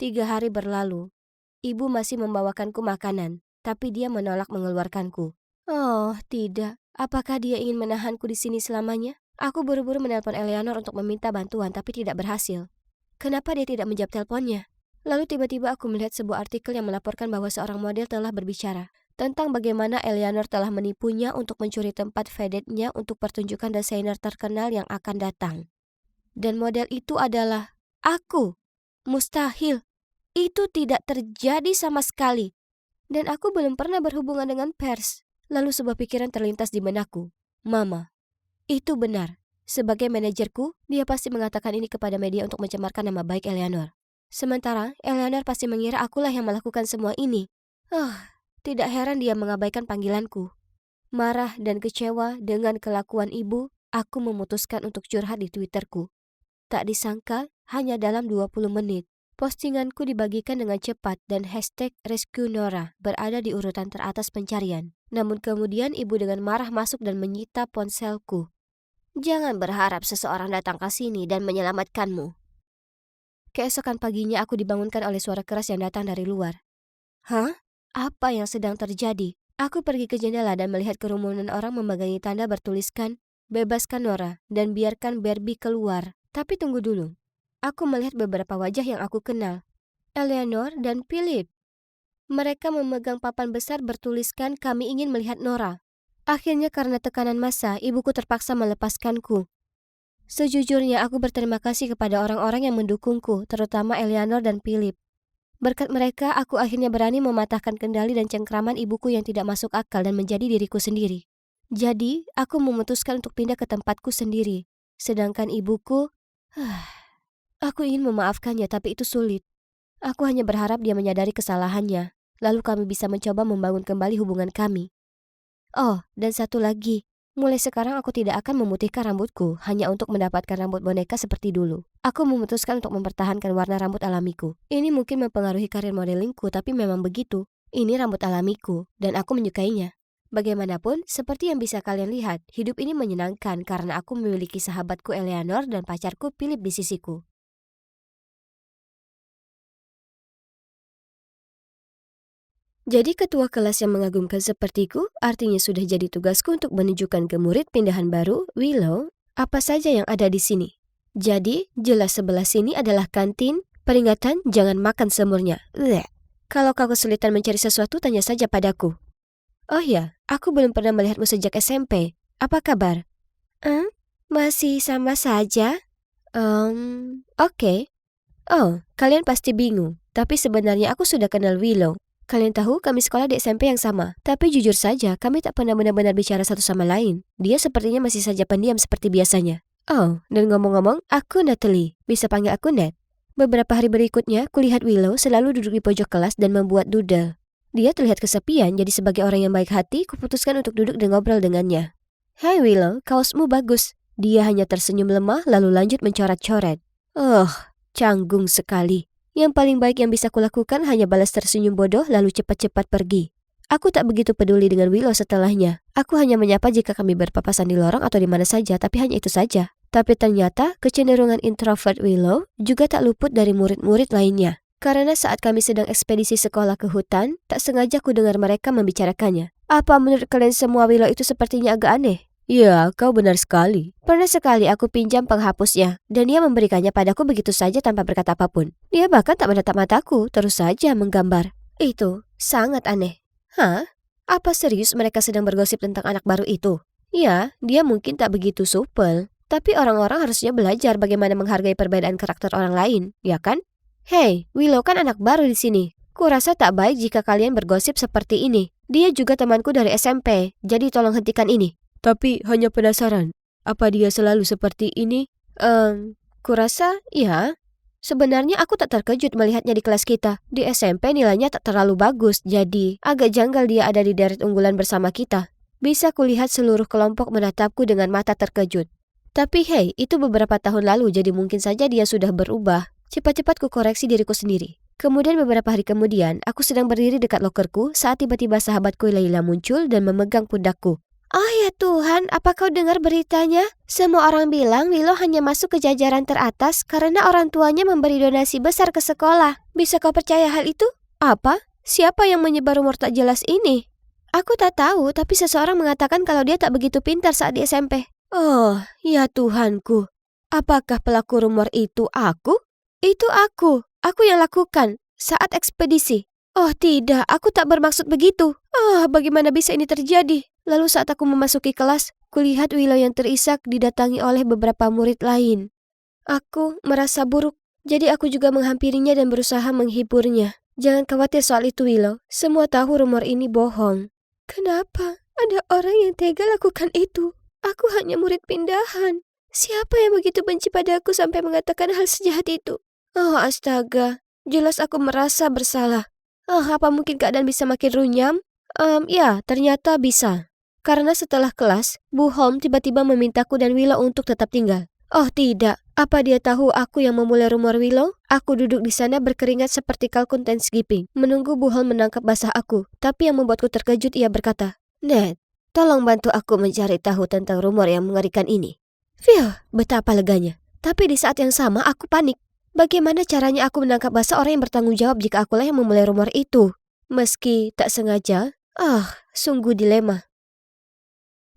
3 hari berlalu. Ibu masih membawakanku makanan, tapi dia menolak mengeluarkanku. Oh, tidak. Apakah dia ingin menahanku di sini selamanya? Aku buru-buru menelpon Eleanor untuk meminta bantuan, tapi tidak berhasil. Kenapa dia tidak menjawab teleponnya? Lalu tiba-tiba aku melihat sebuah artikel yang melaporkan bahwa seorang model telah berbicara. tentang bagaimana Eleanor telah menipunya untuk mencuri tempat vedetnya untuk pertunjukan desainer terkenal yang akan datang. Dan model itu adalah aku. Mustahil. Itu tidak terjadi sama sekali. Dan aku belum pernah berhubungan dengan pers. Lalu sebuah pikiran terlintas di benakku. Mama, itu benar. Sebagai manajerku, dia pasti mengatakan ini kepada media untuk mencemarkan nama baik Eleanor. Sementara, Eleanor pasti mengira akulah yang melakukan semua ini. Tidak heran dia mengabaikan panggilanku. Marah dan kecewa dengan kelakuan ibu, aku memutuskan untuk curhat di Twitterku. Tak disangka, hanya dalam 20 menit, postinganku dibagikan dengan cepat dan hashtag Rescue Nora berada di urutan teratas pencarian. Namun kemudian ibu dengan marah masuk dan menyita ponselku. Jangan berharap seseorang datang ke sini dan menyelamatkanmu. Keesokan paginya aku dibangunkan oleh suara keras yang datang dari luar. Hah? Apa yang sedang terjadi? Aku pergi ke jendela dan melihat kerumunan orang memegangi tanda bertuliskan, "Bebaskan Nora dan biarkan Barbie keluar." Tapi tunggu dulu. Aku melihat beberapa wajah yang aku kenal. Eleanor dan Philip. Mereka memegang papan besar bertuliskan, "Kami ingin melihat Nora." Akhirnya karena tekanan massa, ibuku terpaksa melepaskanku. Sejujurnya aku berterima kasih kepada orang-orang yang mendukungku, terutama Eleanor dan Philip. Berkat mereka, aku akhirnya berani mematahkan kendali dan cengkraman ibuku yang tidak masuk akal dan menjadi diriku sendiri. Jadi, aku memutuskan untuk pindah ke tempatku sendiri. Sedangkan ibuku, aku ingin memaafkannya tapi itu sulit. Aku hanya berharap dia menyadari kesalahannya, lalu kami bisa mencoba membangun kembali hubungan kami. Oh, dan satu lagi. Mulai sekarang aku tidak akan memutihkan rambutku hanya untuk mendapatkan rambut boneka seperti dulu. Aku memutuskan untuk mempertahankan warna rambut alamiku. Ini mungkin mempengaruhi karir modelingku, tapi memang begitu. Ini rambut alamiku, dan aku menyukainya. Bagaimanapun, seperti yang bisa kalian lihat, hidup ini menyenangkan karena aku memiliki sahabatku Eleanor dan pacarku Philip di sisiku. Jadi ketua kelas yang mengagumkan sepertiku, artinya sudah jadi tugasku untuk menunjukkan ke murid pindahan baru, Willow, apa saja yang ada di sini. Jadi, jelas sebelah sini adalah kantin, peringatan jangan makan semurnya. Bleh. Kalau kau kesulitan mencari sesuatu, tanya saja padaku. Oh ya, aku belum pernah melihatmu sejak SMP. Apa kabar? Masih sama saja? Oke. Oh, kalian pasti bingung. Tapi sebenarnya aku sudah kenal Willow. Kalian tahu kami sekolah di SMP yang sama. Tapi jujur saja, kami tak pernah benar-benar bicara satu sama lain. Dia sepertinya masih saja pendiam seperti biasanya. Oh, dan ngomong-ngomong, aku Natalie. Bisa panggil aku Nat. Beberapa hari berikutnya, kulihat Willow selalu duduk di pojok kelas dan membuat doodle. Dia terlihat kesepian, jadi sebagai orang yang baik hati, kuputuskan untuk duduk dan ngobrol dengannya. Hai Willow, kaosmu bagus. Dia hanya tersenyum lemah lalu lanjut mencoret-coret. Oh, canggung sekali. Yang paling baik yang bisa kulakukan hanya balas tersenyum bodoh lalu cepat-cepat pergi. Aku tak begitu peduli dengan Willow setelahnya. Aku hanya menyapa jika kami berpapasan di lorong atau di mana saja, tapi hanya itu saja. Tapi ternyata kecenderungan introvert Willow juga tak luput dari murid-murid lainnya. Karena saat kami sedang ekspedisi sekolah ke hutan, tak sengaja ku dengar mereka membicarakannya. Apa menurut kalian semua Willow itu sepertinya agak aneh? Ya, kau benar sekali. Pernah sekali aku pinjam penghapusnya, dan dia memberikannya padaku begitu saja tanpa berkata apapun. Dia bahkan tak menatap mataku, terus saja menggambar. Itu sangat aneh. Hah? Apa serius mereka sedang bergosip tentang anak baru itu? Ya, dia mungkin tak begitu supel. Tapi orang-orang harusnya belajar bagaimana menghargai perbedaan karakter orang lain, ya kan? Hei, Willow kan anak baru di sini. Kurasa tak baik jika kalian bergosip seperti ini. Dia juga temanku dari SMP, jadi tolong hentikan ini. Tapi hanya penasaran, apa dia selalu seperti ini? Kurasa ya. Sebenarnya aku tak terkejut melihatnya di kelas kita. Di SMP nilainya tak terlalu bagus, jadi agak janggal dia ada di deret unggulan bersama kita. Bisa kulihat seluruh kelompok menatapku dengan mata terkejut. Tapi hei, itu beberapa tahun lalu, jadi mungkin saja dia sudah berubah. Cepat-cepat ku koreksi diriku sendiri. Kemudian beberapa hari kemudian, aku sedang berdiri dekat lokerku saat tiba-tiba sahabatku Layla muncul dan memegang pundakku. Oh ya Tuhan, apa kau dengar beritanya? Semua orang bilang Willow hanya masuk ke jajaran teratas karena orang tuanya memberi donasi besar ke sekolah. Bisa kau percaya hal itu? Apa? Siapa yang menyebar rumor tak jelas ini? Aku tak tahu, tapi seseorang mengatakan kalau dia tak begitu pintar saat di SMP. Oh, ya Tuhanku. Apakah pelaku rumor itu aku? Itu aku. Aku yang lakukan saat ekspedisi. Oh tidak, aku tak bermaksud begitu. Bagaimana bisa ini terjadi? Lalu saat aku memasuki kelas, kulihat Willow yang terisak didatangi oleh beberapa murid lain. Aku merasa buruk, jadi aku juga menghampirinya dan berusaha menghiburnya. Jangan khawatir soal itu, Willow. Semua tahu rumor ini bohong. Kenapa? Ada orang yang tega lakukan itu. Aku hanya murid pindahan. Siapa yang begitu benci padaku sampai mengatakan hal sejahat itu? Oh astaga, jelas aku merasa bersalah. Apa mungkin keadaan bisa makin runyam? Ya, ternyata bisa. Karena setelah kelas, Bu Holm tiba-tiba memintaku dan Willow untuk tetap tinggal. Oh tidak, apa dia tahu aku yang memulai rumor Willow? Aku duduk di sana berkeringat seperti kalkun Thanksgiving, menunggu Bu Holm menangkap basah aku. Tapi yang membuatku terkejut, ia berkata, "Ned, tolong bantu aku mencari tahu tentang rumor yang mengerikan ini." Betapa leganya. Tapi di saat yang sama aku panik. Bagaimana caranya aku menangkap basah orang yang bertanggung jawab jika akulah yang memulai rumor itu? Meski tak sengaja, sungguh dilema.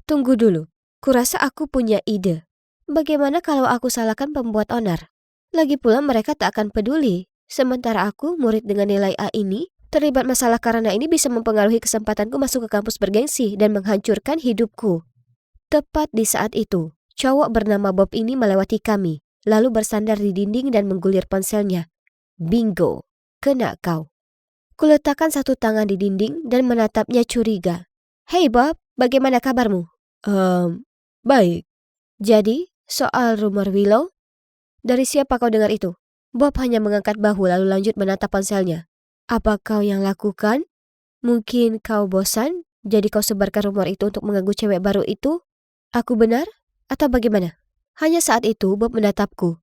Tunggu dulu, kurasa aku punya ide. Bagaimana kalau aku salahkan pembuat onar? Lagi pula mereka tak akan peduli. Sementara aku, murid dengan nilai A ini, terlibat masalah karena ini bisa mempengaruhi kesempatanku masuk ke kampus bergengsi dan menghancurkan hidupku. Tepat di saat itu, cowok bernama Bob ini melewati kami, lalu bersandar di dinding dan menggulir ponselnya. Bingo, kena kau. Kuletakkan satu tangan di dinding dan menatapnya curiga. Hei Bob, bagaimana kabarmu? Baik. Jadi, soal rumor Willow? Dari siapa kau dengar itu? Bob hanya mengangkat bahu lalu lanjut menatap ponselnya. Apa kau yang lakukan? Mungkin kau bosan, jadi kau sebarkan rumor itu untuk mengganggu cewek baru itu? Aku benar? Atau bagaimana? Hanya saat itu Bob menatapku.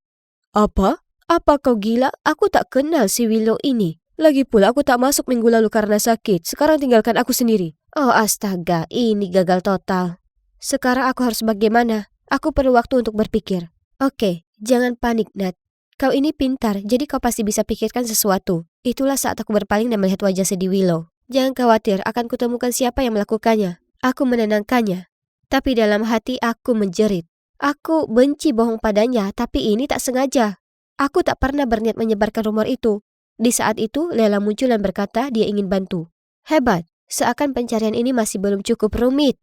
Apa? Apa kau gila? Aku tak kenal si Willow ini. Lagi pula aku tak masuk minggu lalu karena sakit. Sekarang tinggalkan aku sendiri. Oh astaga, ini gagal total. Sekarang aku harus bagaimana? Aku perlu waktu untuk berpikir. Oke, jangan panik, Nat. Kau ini pintar, jadi kau pasti bisa pikirkan sesuatu. Itulah saat aku berpaling dan melihat wajah sedih Willow. Jangan khawatir, akan kutemukan siapa yang melakukannya. Aku menenangkannya. Tapi dalam hati aku menjerit. Aku benci bohong padanya, tapi ini tak sengaja. Aku tak pernah berniat menyebarkan rumor itu. Di saat itu, Lela muncul dan berkata dia ingin bantu. Hebat, seakan pencarian ini masih belum cukup rumit.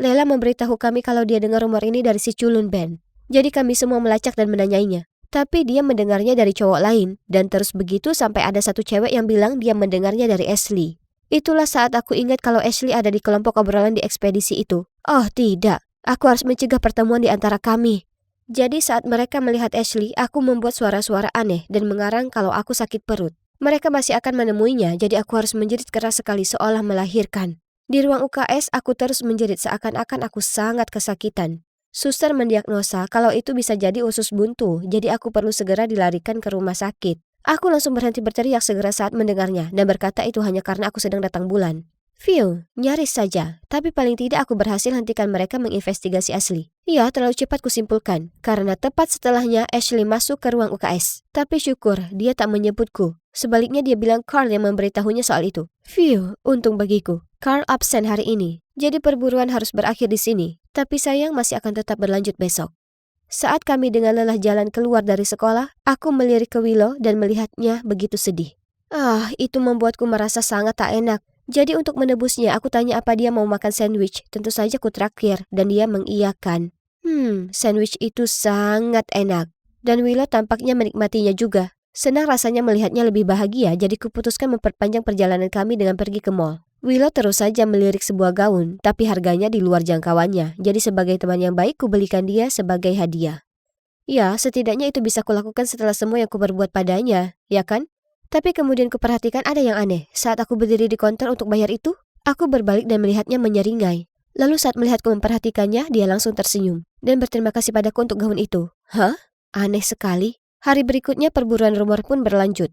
Lela memberitahu kami kalau dia dengar rumor ini dari si culun Ben. Jadi kami semua melacak dan menanyainya. Tapi dia mendengarnya dari cowok lain, dan terus begitu sampai ada satu cewek yang bilang dia mendengarnya dari Ashley. Itulah saat aku ingat kalau Ashley ada di kelompok obrolan di ekspedisi itu. Oh tidak, aku harus mencegah pertemuan di antara kami. Jadi saat mereka melihat Ashley, aku membuat suara-suara aneh dan mengarang kalau aku sakit perut. Mereka masih akan menemuinya, jadi aku harus menjerit keras sekali seolah melahirkan. Di ruang UKS, aku terus menjerit seakan-akan aku sangat kesakitan. Suster mendiagnosa kalau itu bisa jadi usus buntu, jadi aku perlu segera dilarikan ke rumah sakit. Aku langsung berhenti berteriak segera saat mendengarnya dan berkata itu hanya karena aku sedang datang bulan. Nyaris saja, tapi paling tidak aku berhasil hentikan mereka menginvestigasi Ashley. Ya, terlalu cepat kusimpulkan, karena tepat setelahnya Ashley masuk ke ruang UKS. Tapi syukur, dia tak menyebutku. Sebaliknya dia bilang Carl yang memberitahunya soal itu. Untung bagiku. Carl absen hari ini, jadi perburuan harus berakhir di sini. Tapi sayang masih akan tetap berlanjut besok. Saat kami dengan lelah jalan keluar dari sekolah, aku melirik ke Willow dan melihatnya begitu sedih. Itu membuatku merasa sangat tak enak. Jadi untuk menebusnya, aku tanya apa dia mau makan sandwich. Tentu saja ku traktir dan dia mengiyakan. Sandwich itu sangat enak. Dan Willow tampaknya menikmatinya juga. Senang rasanya melihatnya lebih bahagia, jadi kuputuskan memperpanjang perjalanan kami dengan pergi ke mall. Willow terus saja melirik sebuah gaun, tapi harganya di luar jangkauannya. Jadi sebagai teman yang baik, kubelikan dia sebagai hadiah. Ya, setidaknya itu bisa kulakukan setelah semua yang kuperbuat padanya, ya kan? Tapi kemudian kuperhatikan ada yang aneh. Saat aku berdiri di konter untuk bayar itu, aku berbalik dan melihatnya menyeringai. Lalu saat melihatku memperhatikannya, dia langsung tersenyum dan berterima kasih padaku untuk gaun itu. Aneh sekali. Hari berikutnya perburuan rumor pun berlanjut.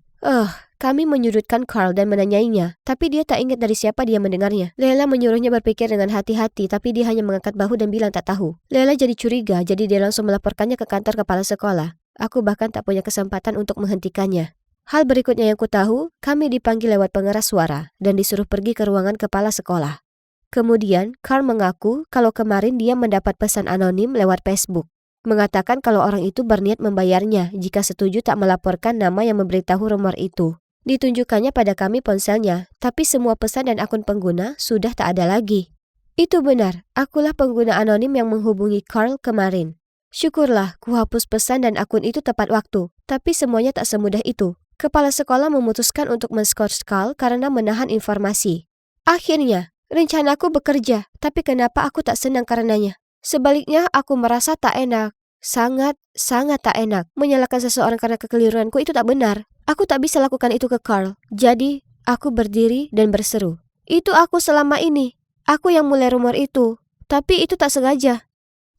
Kami menyudutkan Carl dan menanyainya, tapi dia tak ingat dari siapa dia mendengarnya. Lela menyuruhnya berpikir dengan hati-hati, tapi dia hanya mengangkat bahu dan bilang tak tahu. Lela jadi curiga, jadi dia langsung melaporkannya ke kantor kepala sekolah. Aku bahkan tak punya kesempatan untuk menghentikannya. Hal berikutnya yang ku tahu, kami dipanggil lewat pengeras suara dan disuruh pergi ke ruangan kepala sekolah. Kemudian, Carl mengaku kalau kemarin dia mendapat pesan anonim lewat Facebook. Mengatakan kalau orang itu berniat membayarnya jika setuju tak melaporkan nama yang memberitahu rumor itu. Ditunjukkannya pada kami ponselnya, tapi semua pesan dan akun pengguna sudah tak ada lagi. Itu benar, akulah pengguna anonim yang menghubungi Carl kemarin. Syukurlah, kuhapus pesan dan akun itu tepat waktu, tapi semuanya tak semudah itu. Kepala sekolah memutuskan untuk men-skor Carl karena menahan informasi. Akhirnya, rencanaku bekerja, tapi kenapa aku tak senang karenanya? Sebaliknya, aku merasa tak enak. Sangat tak enak. Menyalahkan seseorang karena kekeliruanku itu tak benar. Aku tak bisa lakukan itu ke Carl. Jadi, aku berdiri dan berseru. Itu aku selama ini. Aku yang mulai rumor itu. Tapi itu tak sengaja.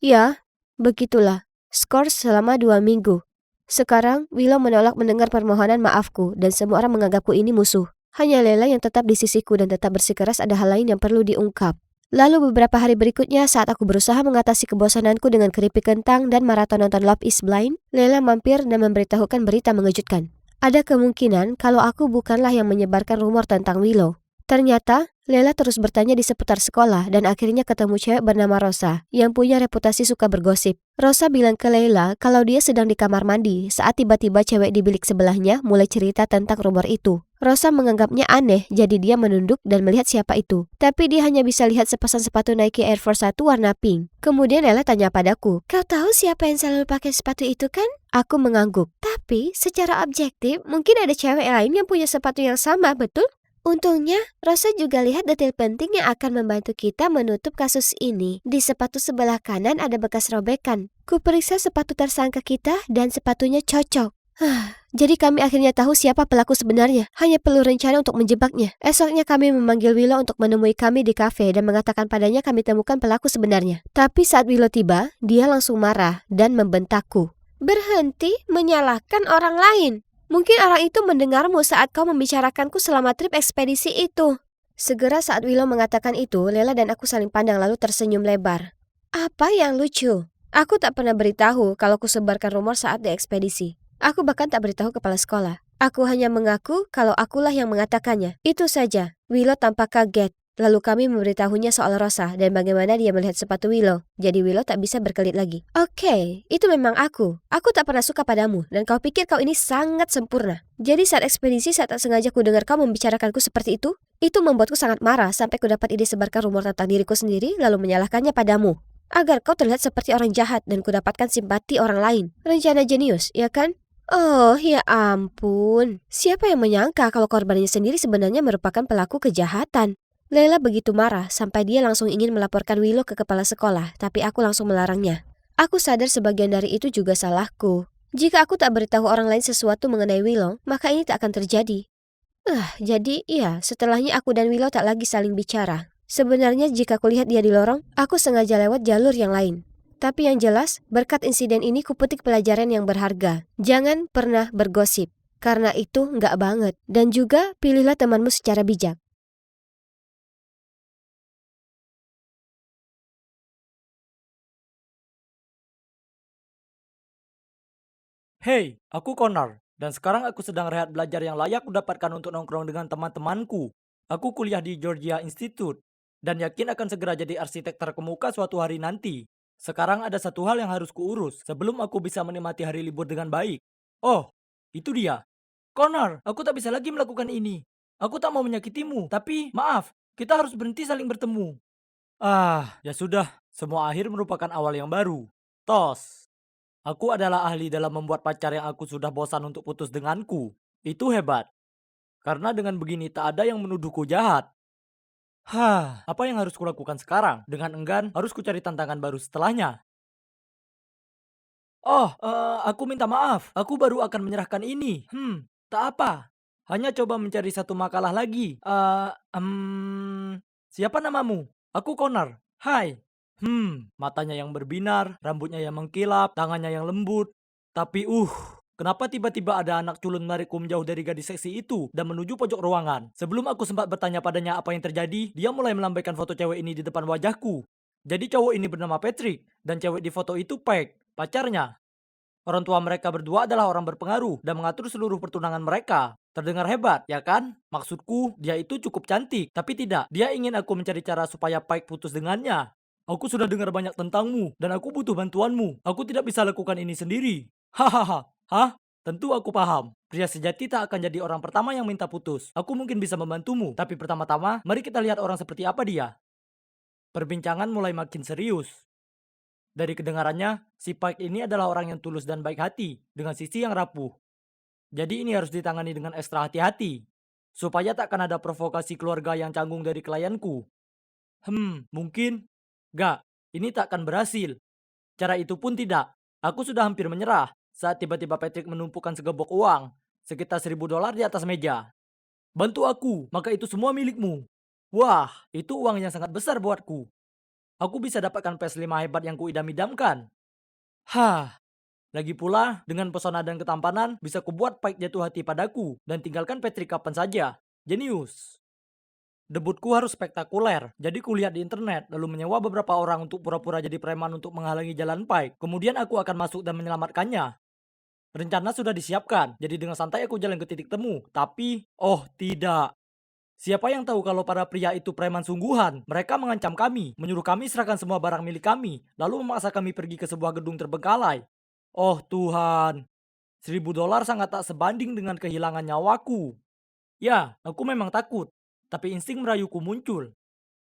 Ya, begitulah. Skor selama 2 minggu. Sekarang, Willow menolak mendengar permohonan maafku dan semua orang menganggapku ini musuh. Hanya Lela yang tetap di sisiku dan tetap bersikeras ada hal lain yang perlu diungkap. Lalu beberapa hari berikutnya saat aku berusaha mengatasi kebosananku dengan keripik kentang dan maraton nonton Love is Blind, Lela mampir dan memberitahukan berita mengejutkan. Ada kemungkinan kalau aku bukanlah yang menyebarkan rumor tentang Willow. Ternyata, Lela terus bertanya di seputar sekolah dan akhirnya ketemu cewek bernama Rosa yang punya reputasi suka bergosip. Rosa bilang ke Lela kalau dia sedang di kamar mandi saat tiba-tiba cewek di bilik sebelahnya mulai cerita tentang rumor itu. Rosa menganggapnya aneh, jadi dia menunduk dan melihat siapa itu. Tapi dia hanya bisa lihat sepasang sepatu Nike Air Force 1 warna pink. Kemudian Lela tanya padaku, "Kau tahu siapa yang selalu pakai sepatu itu kan?" Aku mengangguk. Tapi secara objektif, mungkin ada cewek lain yang punya sepatu yang sama, betul? Untungnya, Rosa juga lihat detail penting yang akan membantu kita menutup kasus ini. Di sepatu sebelah kanan ada bekas robekan. Kuperiksa sepatu tersangka kita dan sepatunya cocok. Jadi kami akhirnya tahu siapa pelaku sebenarnya. Hanya perlu rencana untuk menjebaknya. Esoknya kami memanggil Willow untuk menemui kami di kafe dan mengatakan padanya kami temukan pelaku sebenarnya. Tapi saat Willow tiba, dia langsung marah dan membentakku. "Berhenti menyalahkan orang lain. Mungkin orang itu mendengarmu saat kau membicarakanku selama trip ekspedisi itu." Segera saat Willow mengatakan itu, Lela dan aku saling pandang lalu tersenyum lebar. Apa yang lucu? Aku tak pernah beritahu kalau kusebarkan rumor saat di ekspedisi. Aku bahkan tak beritahu kepala sekolah. Aku hanya mengaku kalau akulah yang mengatakannya. Itu saja. Willow tampak kaget. Lalu kami memberitahunya soal Rosa dan bagaimana dia melihat sepatu Willow. Jadi Willow tak bisa berkelit lagi. Oke, itu memang aku. Aku tak pernah suka padamu dan kau pikir kau ini sangat sempurna. Jadi saat ekspedisi saat tak sengaja ku dengar kau membicarakanku seperti itu membuatku sangat marah sampai ku dapat ide sebarkan rumor tentang diriku sendiri lalu menyalahkannya padamu. Agar kau terlihat seperti orang jahat dan ku dapatkan simpati orang lain. Rencana jenius, ya kan? Oh, ya ampun. Siapa yang menyangka kalau korbannya sendiri sebenarnya merupakan pelaku kejahatan? Lela begitu marah sampai dia langsung ingin melaporkan Willow ke kepala sekolah, tapi aku langsung melarangnya. Aku sadar sebagian dari itu juga salahku. Jika aku tak beritahu orang lain sesuatu mengenai Willow, maka ini tak akan terjadi. Jadi iya, setelahnya aku dan Willow tak lagi saling bicara. Sebenarnya jika kulihat dia di lorong, aku sengaja lewat jalur yang lain. Tapi yang jelas, berkat insiden ini kupetik pelajaran yang berharga. Jangan pernah bergosip, karena itu nggak banget. Dan juga pilihlah temanmu secara bijak.
Hey, aku Connor, dan sekarang aku sedang rehat belajar yang layak kudapatkan untuk nongkrong dengan teman-temanku. Aku kuliah di Georgia Institute, dan yakin akan segera jadi arsitek terkemuka suatu hari nanti. Sekarang ada satu hal yang harus kuurus sebelum aku bisa menikmati hari libur dengan baik. Oh, itu dia. Connor, aku tak bisa lagi melakukan ini. Aku tak mau menyakitimu, tapi maaf, kita harus berhenti saling bertemu. Ya sudah, semua akhir merupakan awal yang baru. Tos. Aku adalah ahli dalam membuat pacar yang aku sudah bosan untuk putus denganku. Itu hebat. Karena dengan begini tak ada yang menuduhku jahat. Apa yang harus kulakukan sekarang? Dengan enggan, harus kucari tantangan baru setelahnya. Aku minta maaf. Aku baru akan menyerahkan ini. Tak apa. Hanya coba mencari satu makalah lagi. Siapa namamu? Aku Connor. Hai. Matanya yang berbinar, rambutnya yang mengkilap, tangannya yang lembut. Tapi kenapa tiba-tiba ada anak culun menarikku menjauh dari gadis seksi itu dan menuju pojok ruangan? Sebelum aku sempat bertanya padanya apa yang terjadi, dia mulai melambaikan foto cewek ini di depan wajahku. Jadi cowok ini bernama Patrick, dan cewek di foto itu Peg, pacarnya. Orang tua mereka berdua adalah orang berpengaruh dan mengatur seluruh pertunangan mereka. Terdengar hebat, ya kan? Maksudku, dia itu cukup cantik, tapi tidak. Dia ingin aku mencari cara supaya Pike putus dengannya. Aku sudah dengar banyak tentangmu, dan aku butuh bantuanmu. Aku tidak bisa lakukan ini sendiri. Hahaha. Hah? Tentu aku paham. Pria sejati tak akan jadi orang pertama yang minta putus. Aku mungkin bisa membantumu, tapi pertama-tama mari kita lihat orang seperti apa dia. Perbincangan mulai makin serius. Dari kedengarannya, si Pike ini adalah orang yang tulus dan baik hati, dengan sisi yang rapuh. Jadi ini harus ditangani dengan ekstra hati-hati, supaya tak akan ada provokasi keluarga yang canggung dari klienku. Mungkin. Gak, ini tak akan berhasil. Cara itu pun tidak. Aku sudah hampir menyerah saat tiba-tiba Patrick menumpukan segebok uang, sekitar $1.000 di atas meja. Bantu aku, maka itu semua milikmu. Wah, itu uang yang sangat besar buatku. Aku bisa dapatkan PS5 hebat yang kuidam-idamkan. Lagi pula, dengan pesona dan ketampanan, bisa kubuat Pike jatuh hati padaku dan tinggalkan Patrick kapan saja. Jenius. Debutku harus spektakuler, jadi kulihat di internet, lalu menyewa beberapa orang untuk pura-pura jadi preman untuk menghalangi jalan Pike. Kemudian aku akan masuk dan menyelamatkannya. Rencana sudah disiapkan, jadi dengan santai aku jalan ke titik temu. Tapi, oh tidak. Siapa yang tahu kalau para pria itu preman sungguhan? Mereka mengancam kami, menyuruh kami serahkan semua barang milik kami, lalu memaksa kami pergi ke sebuah gedung terbengkalai. Oh Tuhan, $1.000 sangat tak sebanding dengan kehilangan nyawaku. Ya, aku memang takut, tapi insting merayuku muncul.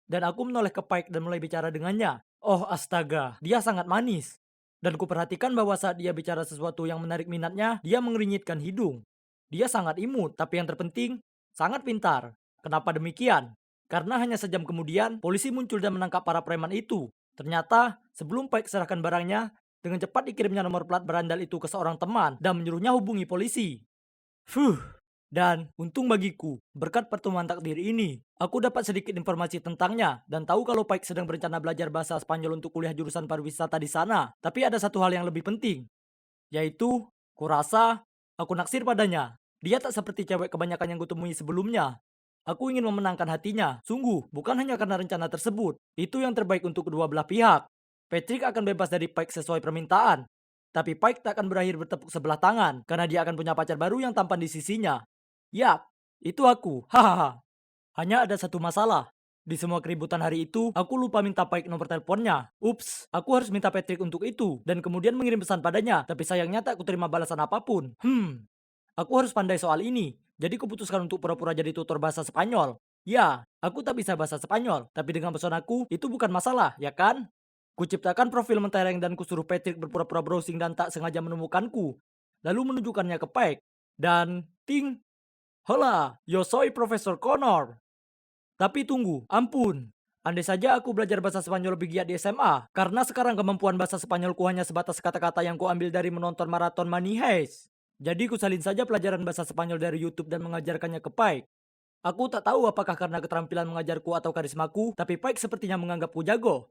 Dan aku menoleh ke Pike dan mulai bicara dengannya. Oh astaga, dia sangat manis. Dan kuperhatikan bahwa saat dia bicara sesuatu yang menarik minatnya, dia mengernyitkan hidung. Dia sangat imut, tapi yang terpenting, sangat pintar. Kenapa demikian? Karena hanya sejam kemudian, polisi muncul dan menangkap para preman itu. Ternyata, sebelum Pike serahkan barangnya, dengan cepat dikirimnya nomor plat berandal itu ke seorang teman dan menyuruhnya hubungi polisi. Dan untung bagiku, berkat pertemuan takdir ini, aku dapat sedikit informasi tentangnya dan tahu kalau Pike sedang berencana belajar bahasa Spanyol untuk kuliah jurusan pariwisata di sana. Tapi ada satu hal yang lebih penting, yaitu, kurasa, aku naksir padanya. Dia tak seperti cewek kebanyakan yang kutemui sebelumnya. Aku ingin memenangkan hatinya, sungguh, bukan hanya karena rencana tersebut. Itu yang terbaik untuk kedua belah pihak. Patrick akan bebas dari Pike sesuai permintaan. Tapi Pike tak akan berakhir bertepuk sebelah tangan, karena dia akan punya pacar baru yang tampan di sisinya. Yap, itu aku. Hahaha. Hanya ada satu masalah. Di semua keributan hari itu, aku lupa minta Pike nomor teleponnya. Ups, aku harus minta Patrick untuk itu, dan kemudian mengirim pesan padanya, tapi sayangnya tak kuterima balasan apapun. Aku harus pandai soal ini, jadi kuputuskan untuk pura-pura jadi tutor bahasa Spanyol. Ya, aku tak bisa bahasa Spanyol, tapi dengan pesonaku, itu bukan masalah, ya kan? Kuciptakan profil mentereng dan kusuruh Patrick berpura-pura browsing dan tak sengaja menemukanku. Lalu menunjukkannya ke Pike. Dan, ting, hola, yo soy Profesor Connor. Tapi tunggu, ampun. Andai saja aku belajar bahasa Spanyol lebih giat di SMA, karena sekarang kemampuan bahasa Spanyolku hanya sebatas kata-kata yang kuambil dari menonton maraton Money Heist. Jadi kusalin saja pelajaran bahasa Spanyol dari YouTube dan mengajarkannya ke Pike. Aku tak tahu apakah karena keterampilan mengajarku atau karismaku, tapi Pike sepertinya menganggapku jago.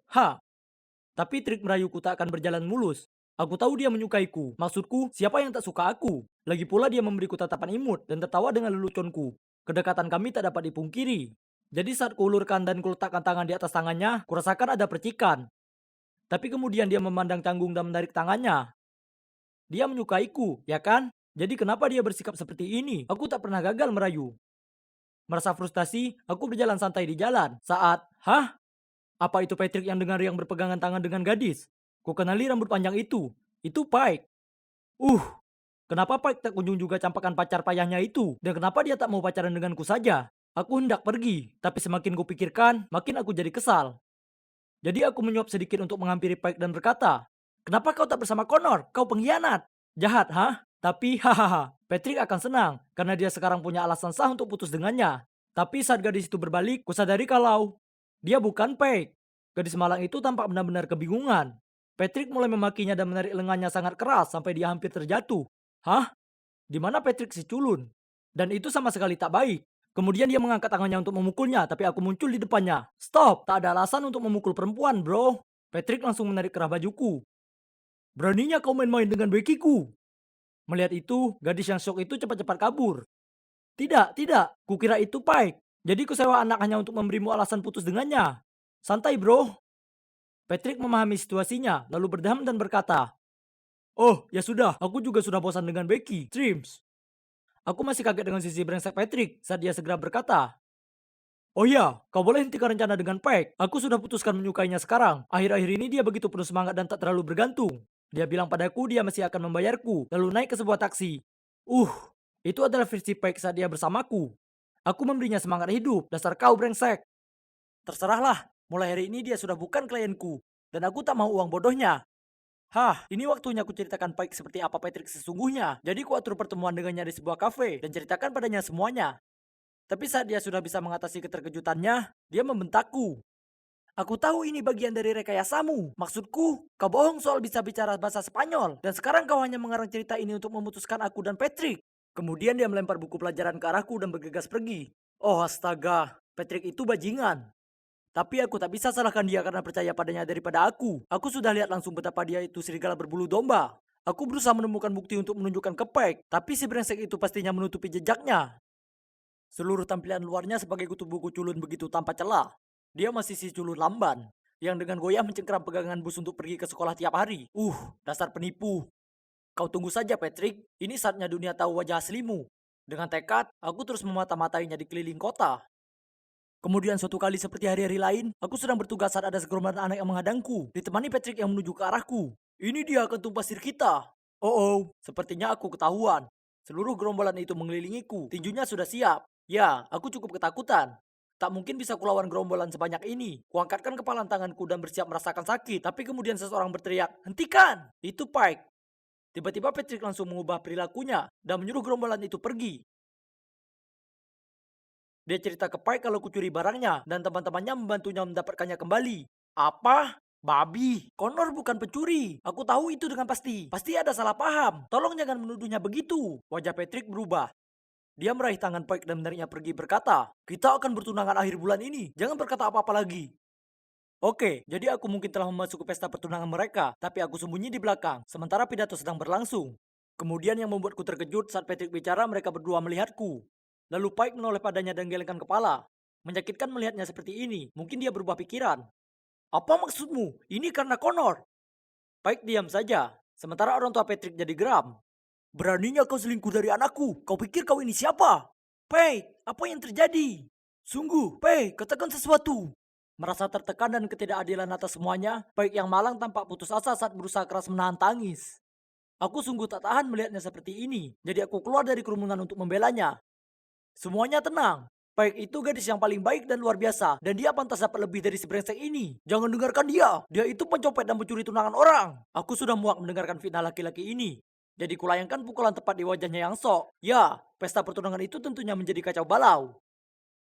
Tapi trik merayuku tak akan berjalan mulus. Aku tahu dia menyukaiku. Maksudku, siapa yang tak suka aku? Lagi pula dia memberiku tatapan imut dan tertawa dengan leluconku. Kedekatan kami tak dapat dipungkiri. Jadi saat kuulurkan dan kuletakkan tangan di atas tangannya, kurasakan ada percikan. Tapi kemudian dia memandang canggung dan menarik tangannya. Dia menyukaiku, ya kan? Jadi kenapa dia bersikap seperti ini? Aku tak pernah gagal merayu. Merasa frustasi, aku berjalan santai di jalan. Saat, apa itu Patrick yang dengar yang berpegangan tangan dengan gadis? Ku kenali rambut panjang itu. Itu Pike. Kenapa Pike tak kunjung juga campakan pacar payahnya itu? Dan kenapa dia tak mau pacaran denganku saja? Aku hendak pergi, tapi semakin kupikirkan, makin aku jadi kesal. Jadi aku menyuap sedikit untuk menghampiri Pike dan berkata, "Kenapa kau tak bersama Connor? Kau pengkhianat." Jahat, Tapi hahaha, Patrick akan senang karena dia sekarang punya alasan sah untuk putus dengannya. Tapi saat gadis itu berbalik, kusadari kalau dia bukan Pike. Gadis malang itu tampak benar-benar kebingungan. Patrick mulai memakinya dan menarik lengannya sangat keras sampai dia hampir terjatuh. Di mana Patrick si culun? Dan itu sama sekali tak baik. Kemudian dia mengangkat tangannya untuk memukulnya, tapi aku muncul di depannya. Stop, tak ada alasan untuk memukul perempuan, bro. Patrick langsung menarik kerah bajuku. Beraninya kau main-main dengan bekiku. Melihat itu, gadis yang syok itu cepat-cepat kabur. Tidak, kukira itu Pike. Jadi kusewa anak hanya untuk memberimu alasan putus dengannya. Santai, bro. Patrick memahami situasinya, lalu berdeham dan berkata, "Oh, ya sudah, aku juga sudah bosan dengan Becky, Trims." Aku masih kaget dengan sisi brengsek Patrick saat dia segera berkata, "Oh ya, kau boleh hentikan rencana dengan Pike. Aku sudah putuskan menyukainya sekarang. Akhir-akhir ini dia begitu penuh semangat dan tak terlalu bergantung. Dia bilang padaku dia masih akan membayarku, lalu naik ke sebuah taksi. Uh, itu adalah versi Paik saat dia bersamaku. Aku memberinya semangat hidup, dasar kau brengsek. Terserahlah, mulai hari ini dia sudah bukan klienku. Dan aku tak mau uang bodohnya. Hah, ini waktunya aku ceritakan Paik seperti apa Patrick sesungguhnya. Jadi ku atur pertemuan dengannya di sebuah kafe dan ceritakan padanya semuanya. Tapi saat dia sudah bisa mengatasi keterkejutannya, dia membentakku. Aku tahu ini bagian dari rekayasamu. Maksudku, kau bohong soal bisa bicara bahasa Spanyol. Dan sekarang kau hanya mengarang cerita ini untuk memutuskan aku dan Patrick. Kemudian dia melempar buku pelajaran ke arahku dan bergegas pergi. Oh astaga, Patrick itu bajingan. Tapi aku tak bisa salahkan dia karena percaya padanya daripada aku. Aku sudah lihat langsung betapa dia itu serigala berbulu domba. Aku berusaha menemukan bukti untuk menunjukkan ke Paik, tapi si brengsek itu pastinya menutupi jejaknya. Seluruh tampilan luarnya sebagai kutu buku culun begitu tanpa celah. Dia masih si culun lamban, yang dengan goyah mencengkeram pegangan bus untuk pergi ke sekolah tiap hari. Dasar penipu. Kau tunggu saja Patrick, ini saatnya dunia tahu wajah aslimu. Dengan tekad, aku terus memata-matainya di keliling kota. Kemudian suatu kali seperti hari-hari lain, aku sedang bertugas saat ada segerombolan anak yang menghadangku, ditemani Patrick yang menuju ke arahku. Ini dia ketum pasir kita. Oh, sepertinya aku ketahuan. Seluruh gerombolan itu mengelilingiku, tinjunya sudah siap. Ya, aku cukup ketakutan. Tak mungkin bisa kulawan gerombolan sebanyak ini. Kuangkatkan kepala tanganku dan bersiap merasakan sakit. Tapi kemudian seseorang berteriak, hentikan! Itu Pike. Tiba-tiba Patrick langsung mengubah perilakunya dan menyuruh gerombolan itu pergi. Dia cerita ke Pike kalau kucuri barangnya dan teman-temannya membantunya mendapatkannya kembali. Apa? Babi, Connor bukan pencuri. Aku tahu itu dengan pasti. Pasti ada salah paham. Tolong jangan menuduhnya begitu. Wajah Patrick berubah. Dia meraih tangan Pike dan menariknya pergi berkata, kita akan bertunangan akhir bulan ini. Jangan berkata apa-apa lagi. Oke, jadi aku mungkin telah memasuki pesta pertunangan mereka, tapi aku sembunyi di belakang, sementara pidato sedang berlangsung. Kemudian yang membuatku terkejut saat Patrick bicara, mereka berdua melihatku. Lalu Pike menoleh padanya dan gelengkan kepala. Menyakitkan melihatnya seperti ini, mungkin dia berubah pikiran. Apa maksudmu? Ini karena Connor. Pike diam saja, sementara orang tua Patrick jadi geram. Beraninya kau selingkuh dari anakku, kau pikir kau ini siapa? Pike, apa yang terjadi? Sungguh, Pike, katakan sesuatu. Merasa tertekan dan ketidakadilan atas semuanya, Pike yang malang tampak putus asa saat berusaha keras menahan tangis. Aku sungguh tak tahan melihatnya seperti ini, jadi aku keluar dari kerumunan untuk membelanya. Semuanya tenang. Pike itu gadis yang paling baik dan luar biasa, dan dia pantas dapat lebih dari si brengsek ini. Jangan dengarkan dia, dia itu pencopet dan pencuri tunangan orang. Aku sudah muak mendengarkan fitnah laki-laki ini. Jadi kulayangkan pukulan tepat di wajahnya yang sok. Ya, pesta pertunangan itu tentunya menjadi kacau balau.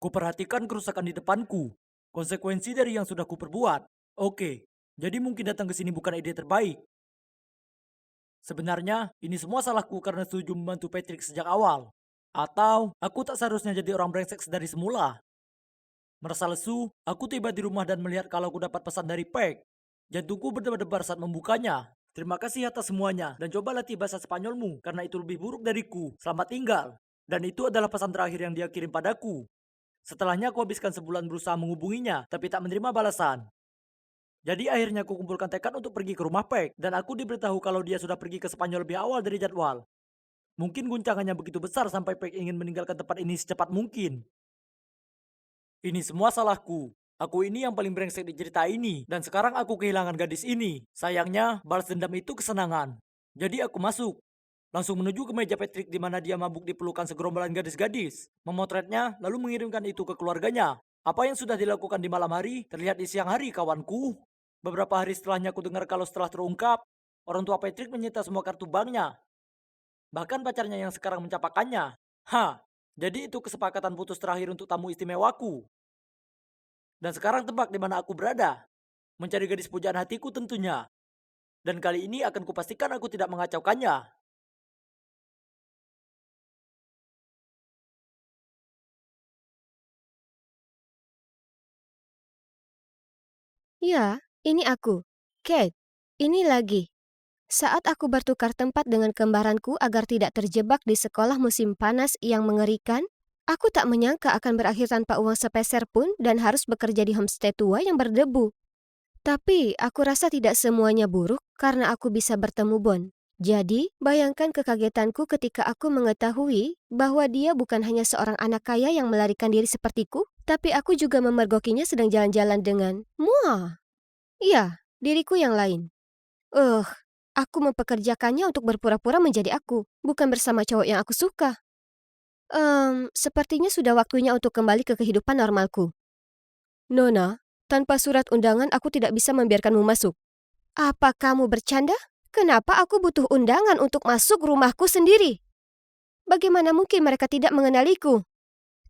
Kuperhatikan kerusakan di depanku. Konsekuensi dari yang sudah kuperbuat. Oke, jadi mungkin datang ke sini bukan ide terbaik. Sebenarnya, ini semua salahku karena setuju membantu Patrick sejak awal. Atau, aku tak seharusnya jadi orang brengsek dari semula. Merasa lesu, aku tiba di rumah dan melihat kalau aku dapat pesan dari Peg. Jantungku berdebar-debar saat membukanya. Terima kasih atas semuanya, dan coba latih bahasa Spanyolmu, karena itu lebih buruk dariku. Selamat tinggal. Dan itu adalah pesan terakhir yang dia kirim padaku. Setelahnya aku habiskan sebulan berusaha menghubunginya, tapi tak menerima balasan. Jadi akhirnya aku kumpulkan tekad untuk pergi ke rumah Peg, dan aku diberitahu kalau dia sudah pergi ke Spanyol lebih awal dari jadwal. Mungkin guncangannya begitu besar sampai Peg ingin meninggalkan tempat ini secepat mungkin. Ini semua salahku. Aku ini yang paling brengsek di cerita ini, dan sekarang aku kehilangan gadis ini. Sayangnya, balas dendam itu kesenangan. Jadi aku masuk. Langsung menuju ke meja Patrick di mana dia mabuk di pelukan segerombolan gadis-gadis. Memotretnya, lalu mengirimkan itu ke keluarganya. Apa yang sudah dilakukan di malam hari, terlihat di siang hari, kawanku. Beberapa hari setelahnya aku dengar kalau setelah terungkap, orang tua Patrick menyita semua kartu banknya. Bahkan pacarnya yang sekarang mencapakannya. Jadi itu kesepakatan putus terakhir untuk tamu istimewaku. Dan sekarang tebak di mana aku berada. Mencari gadis pujaan hatiku tentunya. Dan kali ini akan kupastikan aku tidak mengacaukannya.
Ya, ini aku, Kate. Ini lagi. Saat aku bertukar tempat dengan kembaranku agar tidak terjebak di sekolah musim panas yang mengerikan, aku tak menyangka akan berakhir tanpa uang sepeser pun dan harus bekerja di homestay tua yang berdebu. Tapi aku rasa tidak semuanya buruk karena aku bisa bertemu Bon. Jadi, bayangkan kekagetanku ketika aku mengetahui bahwa dia bukan hanya seorang anak kaya yang melarikan diri sepertiku, tapi aku juga memergokinya sedang jalan-jalan dengan Muah. Iya, diriku yang lain. Aku mempekerjakannya untuk berpura-pura menjadi aku, bukan bersama cowok yang aku suka. Sepertinya sudah waktunya untuk kembali ke kehidupan normalku. Nona, tanpa surat undangan aku tidak bisa membiarkanmu masuk. Apa kamu bercanda? Kenapa aku butuh undangan untuk masuk rumahku sendiri? Bagaimana mungkin mereka tidak mengenaliku?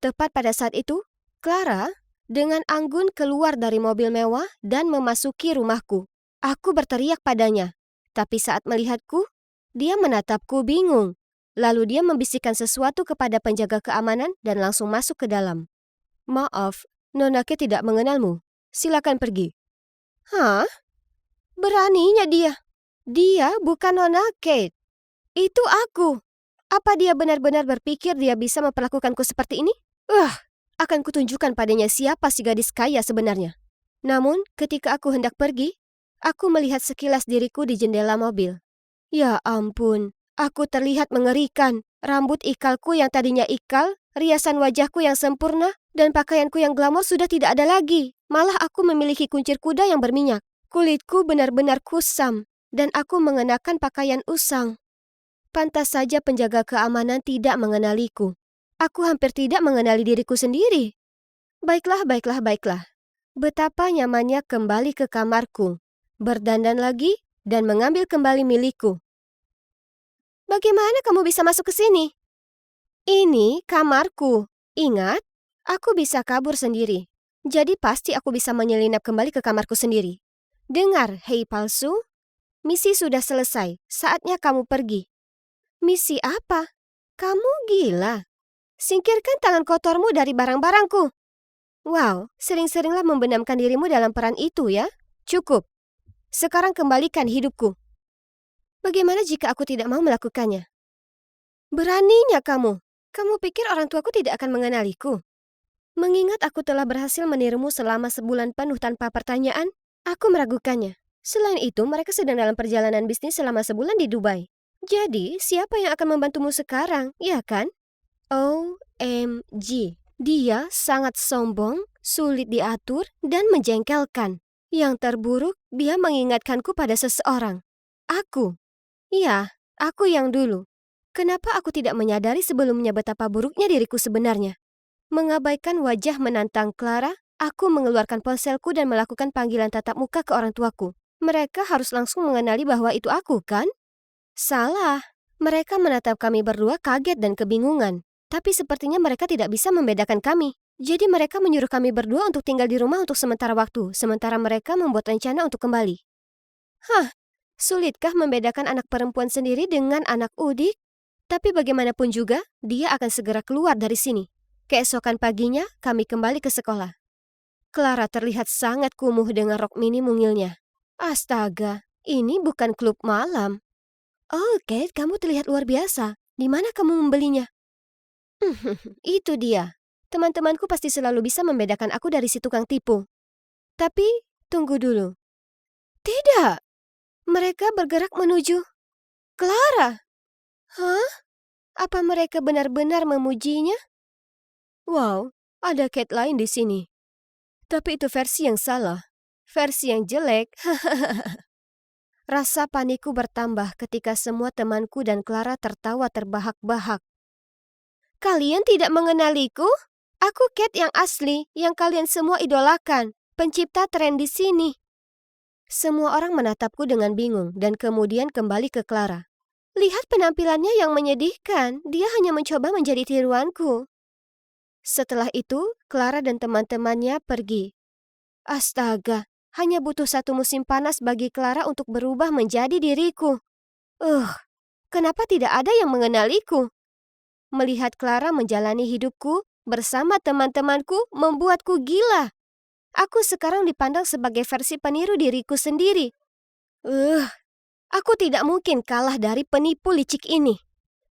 Tepat pada saat itu, Clara dengan anggun keluar dari mobil mewah dan memasuki rumahku. Aku berteriak padanya, tapi saat melihatku, dia menatapku bingung. Lalu dia membisikkan sesuatu kepada penjaga keamanan dan langsung masuk ke dalam. Maaf, Nona Kate tidak mengenalmu. Silakan pergi. Hah? Beraninya dia. Dia bukan Nona Kate. Itu aku. Apa dia benar-benar berpikir dia bisa memperlakukanku seperti ini? Akan kutunjukkan padanya siapa si gadis kaya sebenarnya. Namun, ketika aku hendak pergi, aku melihat sekilas diriku di jendela mobil. Ya ampun, aku terlihat mengerikan. Rambut ikalku yang tadinya ikal, riasan wajahku yang sempurna, dan pakaianku yang glamor sudah tidak ada lagi. Malah aku memiliki kuncir kuda yang berminyak. Kulitku benar-benar kusam, dan aku mengenakan pakaian usang. Pantas saja penjaga keamanan tidak mengenaliku. Aku hampir tidak mengenali diriku sendiri. Baiklah. Betapa nyamannya kembali ke kamarku, berdandan lagi, dan mengambil kembali milikku. Bagaimana kamu bisa masuk ke sini? Ini kamarku. Ingat, aku bisa kabur sendiri. Jadi pasti aku bisa menyelinap kembali ke kamarku sendiri. Dengar, hei palsu. Misi sudah selesai. Saatnya kamu pergi. Misi apa? Kamu gila. Singkirkan tangan kotormu dari barang-barangku. Wow, sering-seringlah membenamkan dirimu dalam peran itu ya. Cukup. Sekarang kembalikan hidupku. Bagaimana jika aku tidak mau melakukannya? Beraninya kamu. Kamu pikir orang tuaku tidak akan mengenaliku? Mengingat aku telah berhasil menirumu selama sebulan penuh tanpa pertanyaan, aku meragukannya. Selain itu, mereka sedang dalam perjalanan bisnis selama sebulan di Dubai. Jadi, siapa yang akan membantumu sekarang, ya kan? OMG, dia sangat sombong, sulit diatur, dan menjengkelkan. Yang terburuk, dia mengingatkanku pada seseorang. Aku. Ya, aku yang dulu. Kenapa aku tidak menyadari sebelumnya betapa buruknya diriku sebenarnya? Mengabaikan wajah menantang Clara, aku mengeluarkan ponselku dan melakukan panggilan tatap muka ke orang tuaku. Mereka harus langsung mengenali bahwa itu aku, kan? Salah. Mereka menatap kami berdua kaget dan kebingungan. Tapi sepertinya mereka tidak bisa membedakan kami. Jadi mereka menyuruh kami berdua untuk tinggal di rumah untuk sementara waktu, sementara mereka membuat rencana untuk kembali. Sulitkah membedakan anak perempuan sendiri dengan anak udik? Tapi bagaimanapun juga, dia akan segera keluar dari sini. Keesokan paginya, kami kembali ke sekolah. Clara terlihat sangat kumuh dengan rok mini mungilnya. Astaga, ini bukan klub malam. Oh, Kate, kamu terlihat luar biasa. Di mana kamu membelinya? Itu dia. Teman-temanku pasti selalu bisa membedakan aku dari si tukang tipu. Tapi, tunggu dulu. Tidak. Mereka bergerak menuju Clara. Hah? Apa mereka benar-benar memujinya? Wow, ada Kate lain di sini. Tapi itu versi yang salah. Versi yang jelek. Rasa panikku bertambah ketika semua temanku dan Clara tertawa terbahak-bahak. Kalian tidak mengenaliku? Aku Kate yang asli, yang kalian semua idolakan, pencipta tren di sini. Semua orang menatapku dengan bingung dan kemudian kembali ke Clara. Lihat penampilannya yang menyedihkan, dia hanya mencoba menjadi tiruanku. Setelah itu, Clara dan teman-temannya pergi. Astaga, hanya butuh satu musim panas bagi Clara untuk berubah menjadi diriku. Kenapa tidak ada yang mengenaliku? Melihat Clara menjalani hidupku bersama teman-temanku membuatku gila. Aku sekarang dipandang sebagai versi peniru diriku sendiri. Aku tidak mungkin kalah dari penipu licik ini.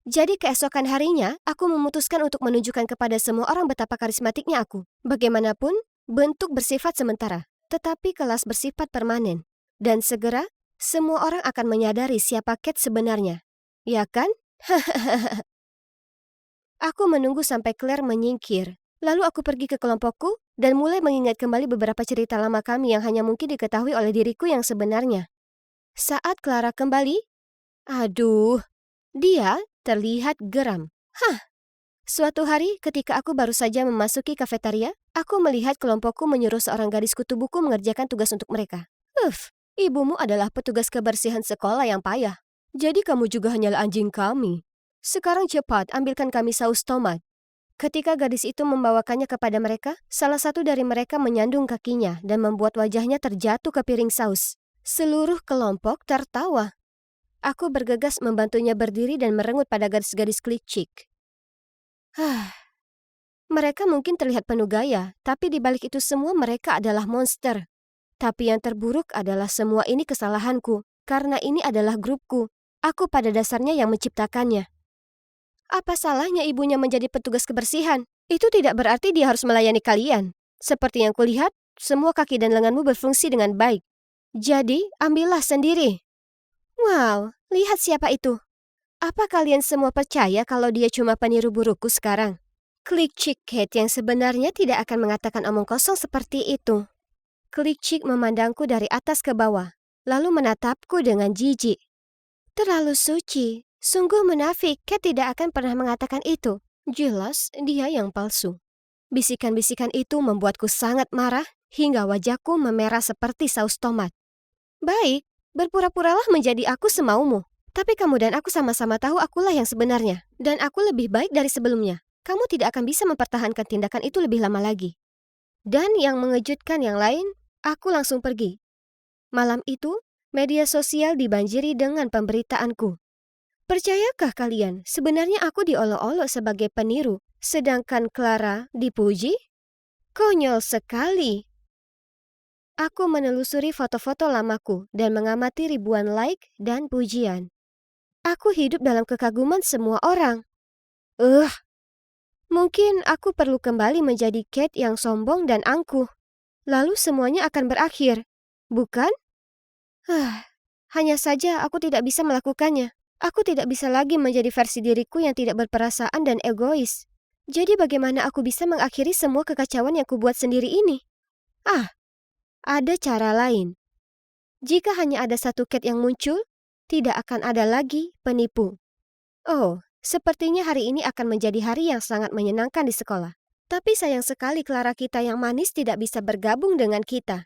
Jadi keesokan harinya, aku memutuskan untuk menunjukkan kepada semua orang betapa karismatiknya aku. Bagaimanapun, bentuk bersifat sementara, tetapi kelas bersifat permanen. Dan segera, semua orang akan menyadari siapa Kate sebenarnya. Ya kan? Aku menunggu sampai Claire menyingkir. Lalu aku pergi ke kelompokku dan mulai mengingat kembali beberapa cerita lama kami yang hanya mungkin diketahui oleh diriku yang sebenarnya. Saat Clara kembali, aduh, dia terlihat geram. Suatu hari ketika aku baru saja memasuki kafetaria, aku melihat kelompokku menyuruh seorang gadis kutu buku mengerjakan tugas untuk mereka. Ibumu adalah petugas kebersihan sekolah yang payah. Jadi kamu juga hanyalah anjing kami. Sekarang cepat, ambilkan kami saus tomat. Ketika gadis itu membawakannya kepada mereka, salah satu dari mereka menyandung kakinya dan membuat wajahnya terjatuh ke piring saus. Seluruh kelompok tertawa. Aku bergegas membantunya berdiri dan merengut pada gadis-gadis klicik. Mereka mungkin terlihat penuh gaya, tapi di balik itu semua mereka adalah monster. Tapi yang terburuk adalah semua ini kesalahanku, karena ini adalah grupku. Aku pada dasarnya yang menciptakannya. Apa salahnya ibunya menjadi petugas kebersihan? Itu tidak berarti dia harus melayani kalian. Seperti yang kulihat, semua kaki dan lenganmu berfungsi dengan baik. Jadi, ambillah sendiri. Wow, lihat siapa itu. Apa kalian semua percaya kalau dia cuma peniru buruku sekarang? Klik Kate yang sebenarnya tidak akan mengatakan omong kosong seperti itu. Klik memandangku dari atas ke bawah, lalu menatapku dengan jijik. Terlalu suci, sungguh munafik. Kate tidak akan pernah mengatakan itu. Jelas dia yang palsu. Bisikan-bisikan itu membuatku sangat marah hingga wajahku memerah seperti saus tomat. Baik, berpura-puralah menjadi aku semaumu. Tapi kamu dan aku sama-sama tahu akulah yang sebenarnya. Dan aku lebih baik dari sebelumnya. Kamu tidak akan bisa mempertahankan tindakan itu lebih lama lagi. Dan yang mengejutkan yang lain, aku langsung pergi. Malam itu, media sosial dibanjiri dengan pemberitaanku. Percayakah kalian, sebenarnya aku diolok-olok sebagai peniru, sedangkan Clara dipuji? Konyol sekali. Aku menelusuri foto-foto lamaku dan mengamati ribuan like dan pujian. Aku hidup dalam kekaguman semua orang. Mungkin aku perlu kembali menjadi Kate yang sombong dan angkuh. Lalu semuanya akan berakhir, bukan? Hanya saja aku tidak bisa melakukannya. Aku tidak bisa lagi menjadi versi diriku yang tidak berperasaan dan egois. Jadi bagaimana aku bisa mengakhiri semua kekacauan yang kubuat sendiri ini? Ada cara lain. Jika hanya ada satu Kate yang muncul, tidak akan ada lagi penipu. Sepertinya hari ini akan menjadi hari yang sangat menyenangkan di sekolah. Tapi sayang sekali Clara kita yang manis tidak bisa bergabung dengan kita.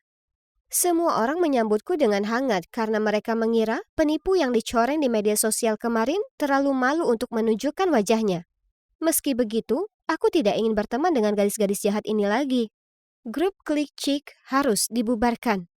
Semua orang menyambutku dengan hangat karena mereka mengira penipu yang dicoreng di media sosial kemarin terlalu malu untuk menunjukkan wajahnya. Meski begitu, aku tidak ingin berteman dengan gadis-gadis jahat ini lagi. Grup Klik Chick harus dibubarkan.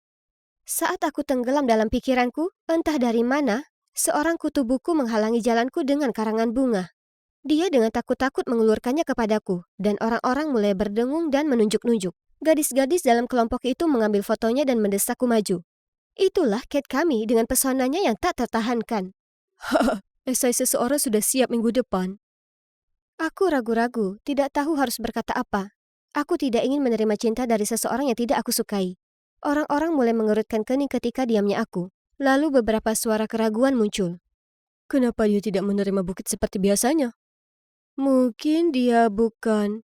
Saat aku tenggelam dalam pikiranku, entah dari mana, seorang kutu buku menghalangi jalanku dengan karangan bunga. Dia dengan takut-takut mengulurkannya kepadaku, dan orang-orang mulai berdengung dan menunjuk-nunjuk. Gadis-gadis dalam kelompok itu mengambil fotonya dan mendesakku maju. Itulah Kate kami dengan pesonanya yang tak tertahankan. Esai seseorang sudah siap minggu depan. Aku ragu-ragu, tidak tahu harus berkata apa. Aku tidak ingin menerima cinta dari seseorang yang tidak aku sukai. Orang-orang mulai mengerutkan kening ketika diamnya aku. Lalu beberapa suara keraguan muncul. Kenapa dia tidak menerima bukit seperti biasanya? Mungkin dia bukan.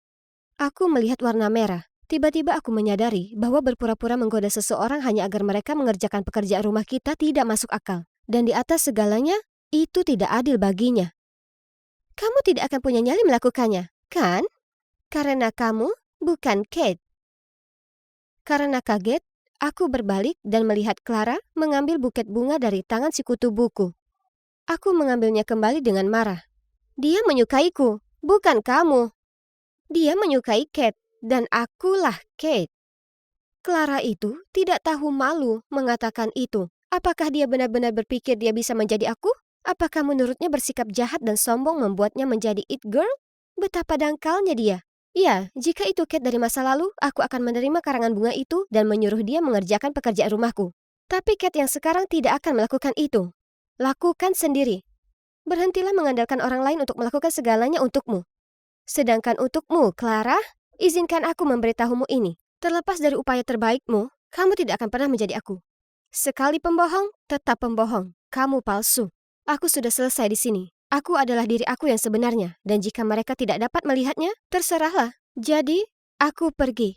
Aku melihat warna merah. Tiba-tiba aku menyadari bahwa berpura-pura menggoda seseorang hanya agar mereka mengerjakan pekerjaan rumah kita tidak masuk akal. Dan di atas segalanya, itu tidak adil baginya. Kamu tidak akan punya nyali melakukannya, kan? Karena kamu bukan Kate. Karena kaget, aku berbalik dan melihat Clara mengambil buket bunga dari tangan si kutu buku. Aku mengambilnya kembali dengan marah. Dia menyukaiku, bukan kamu. Dia menyukai Kate, dan akulah Kate. Clara itu tidak tahu malu mengatakan itu. Apakah dia benar-benar berpikir dia bisa menjadi aku? Apakah menurutnya bersikap jahat dan sombong membuatnya menjadi it girl? Betapa dangkalnya dia. Ya, jika itu Kate dari masa lalu, aku akan menerima karangan bunga itu dan menyuruh dia mengerjakan pekerjaan rumahku. Tapi Kate yang sekarang tidak akan melakukan itu. Lakukan sendiri. Berhentilah mengandalkan orang lain untuk melakukan segalanya untukmu. Sedangkan untukmu, Clara, izinkan aku memberitahumu ini. Terlepas dari upaya terbaikmu, kamu tidak akan pernah menjadi aku. Sekali pembohong, tetap pembohong. Kamu palsu. Aku sudah selesai di sini. Aku adalah diri aku yang sebenarnya, dan jika mereka tidak dapat melihatnya, terserahlah. Jadi, aku pergi.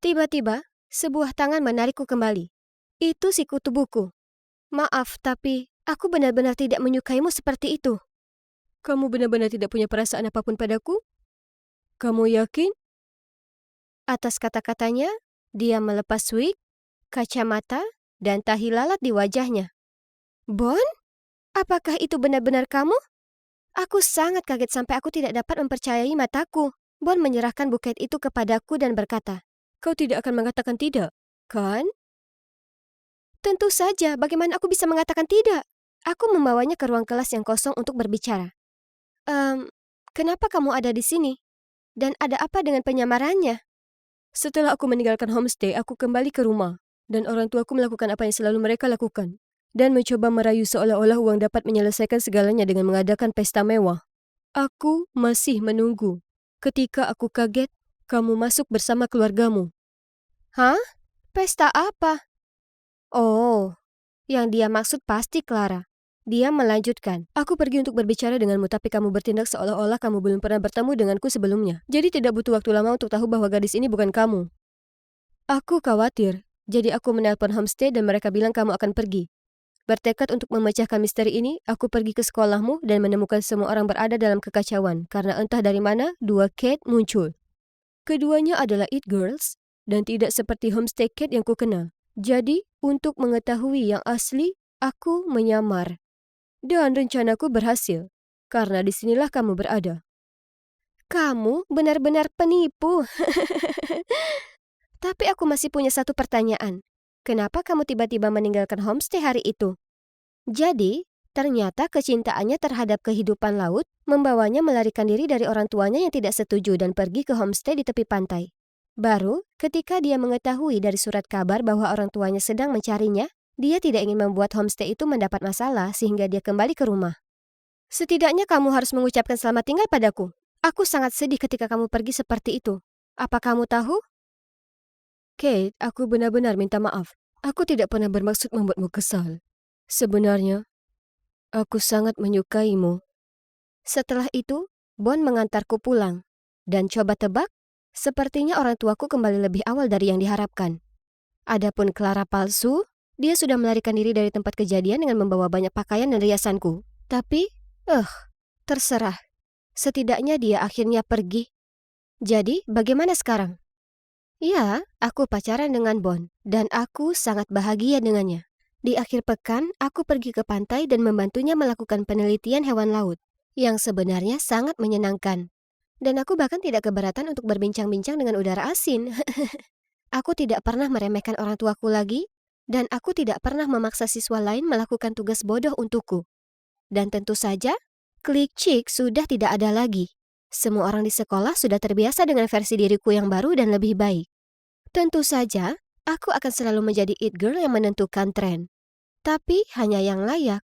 Tiba-tiba, sebuah tangan menarikku kembali. Itu si kutu buku. Maaf, tapi aku benar-benar tidak menyukaimu seperti itu. Kamu benar-benar tidak punya perasaan apapun padaku? Kamu yakin? Atas kata-katanya, dia melepas wig, kacamata, dan tahi lalat di wajahnya. Bon, apakah itu benar-benar kamu? Aku sangat kaget sampai aku tidak dapat mempercayai mataku. Bon menyerahkan buket itu kepadaku dan berkata, "Kau tidak akan mengatakan tidak, kan?" Tentu saja, bagaimana aku bisa mengatakan tidak? Aku membawanya ke ruang kelas yang kosong untuk berbicara. Kenapa kamu ada di sini? Dan ada apa dengan penyamarannya? Setelah aku meninggalkan homestay, aku kembali ke rumah. Dan orang tuaku melakukan apa yang selalu mereka lakukan. Dan mencoba merayu seolah-olah uang dapat menyelesaikan segalanya dengan mengadakan pesta mewah. Aku masih menunggu. Ketika aku kaget, kamu masuk bersama keluargamu. Hah? Pesta apa? Oh, yang dia maksud pasti Clara. Dia melanjutkan, aku pergi untuk berbicara denganmu tapi kamu bertindak seolah-olah kamu belum pernah bertemu denganku sebelumnya. Jadi tidak butuh waktu lama untuk tahu bahwa gadis ini bukan kamu. Aku khawatir, jadi aku menelpon homestay dan mereka bilang kamu akan pergi. Bertekad untuk memecahkan misteri ini, aku pergi ke sekolahmu dan menemukan semua orang berada dalam kekacauan karena entah dari mana dua Kate muncul. Keduanya adalah It Girls dan tidak seperti homestay Kate yang kukenal. Jadi, untuk mengetahui yang asli, aku menyamar. Dan rencanaku berhasil, karena disinilah kamu berada. Kamu benar-benar penipu. Tapi aku masih punya satu pertanyaan. Kenapa kamu tiba-tiba meninggalkan homestay hari itu? Jadi, ternyata kecintaannya terhadap kehidupan laut membawanya melarikan diri dari orang tuanya yang tidak setuju dan pergi ke homestay di tepi pantai. Baru, ketika dia mengetahui dari surat kabar bahwa orang tuanya sedang mencarinya, dia tidak ingin membuat homestay itu mendapat masalah sehingga dia kembali ke rumah. Setidaknya kamu harus mengucapkan selamat tinggal padaku. Aku sangat sedih ketika kamu pergi seperti itu. Apa kamu tahu? Kate, aku benar-benar minta maaf. Aku tidak pernah bermaksud membuatmu kesal. Sebenarnya, aku sangat menyukaimu. Setelah itu, Bon mengantarku pulang. Dan coba tebak, sepertinya orang tuaku kembali lebih awal dari yang diharapkan. Adapun Clara palsu, dia sudah melarikan diri dari tempat kejadian dengan membawa banyak pakaian dan riasanku. Tapi, terserah. Setidaknya dia akhirnya pergi. Jadi, bagaimana sekarang? Ya, aku pacaran dengan Bon, dan aku sangat bahagia dengannya. Di akhir pekan, aku pergi ke pantai dan membantunya melakukan penelitian hewan laut, yang sebenarnya sangat menyenangkan. Dan aku bahkan tidak keberatan untuk berbincang-bincang dengan udara asin. Aku tidak pernah meremehkan orang tuaku lagi, dan aku tidak pernah memaksa siswa lain melakukan tugas bodoh untukku. Dan tentu saja, klik chick sudah tidak ada lagi. Semua orang di sekolah sudah terbiasa dengan versi diriku yang baru dan lebih baik. Tentu saja, aku akan selalu menjadi it girl yang menentukan tren. Tapi hanya yang layak.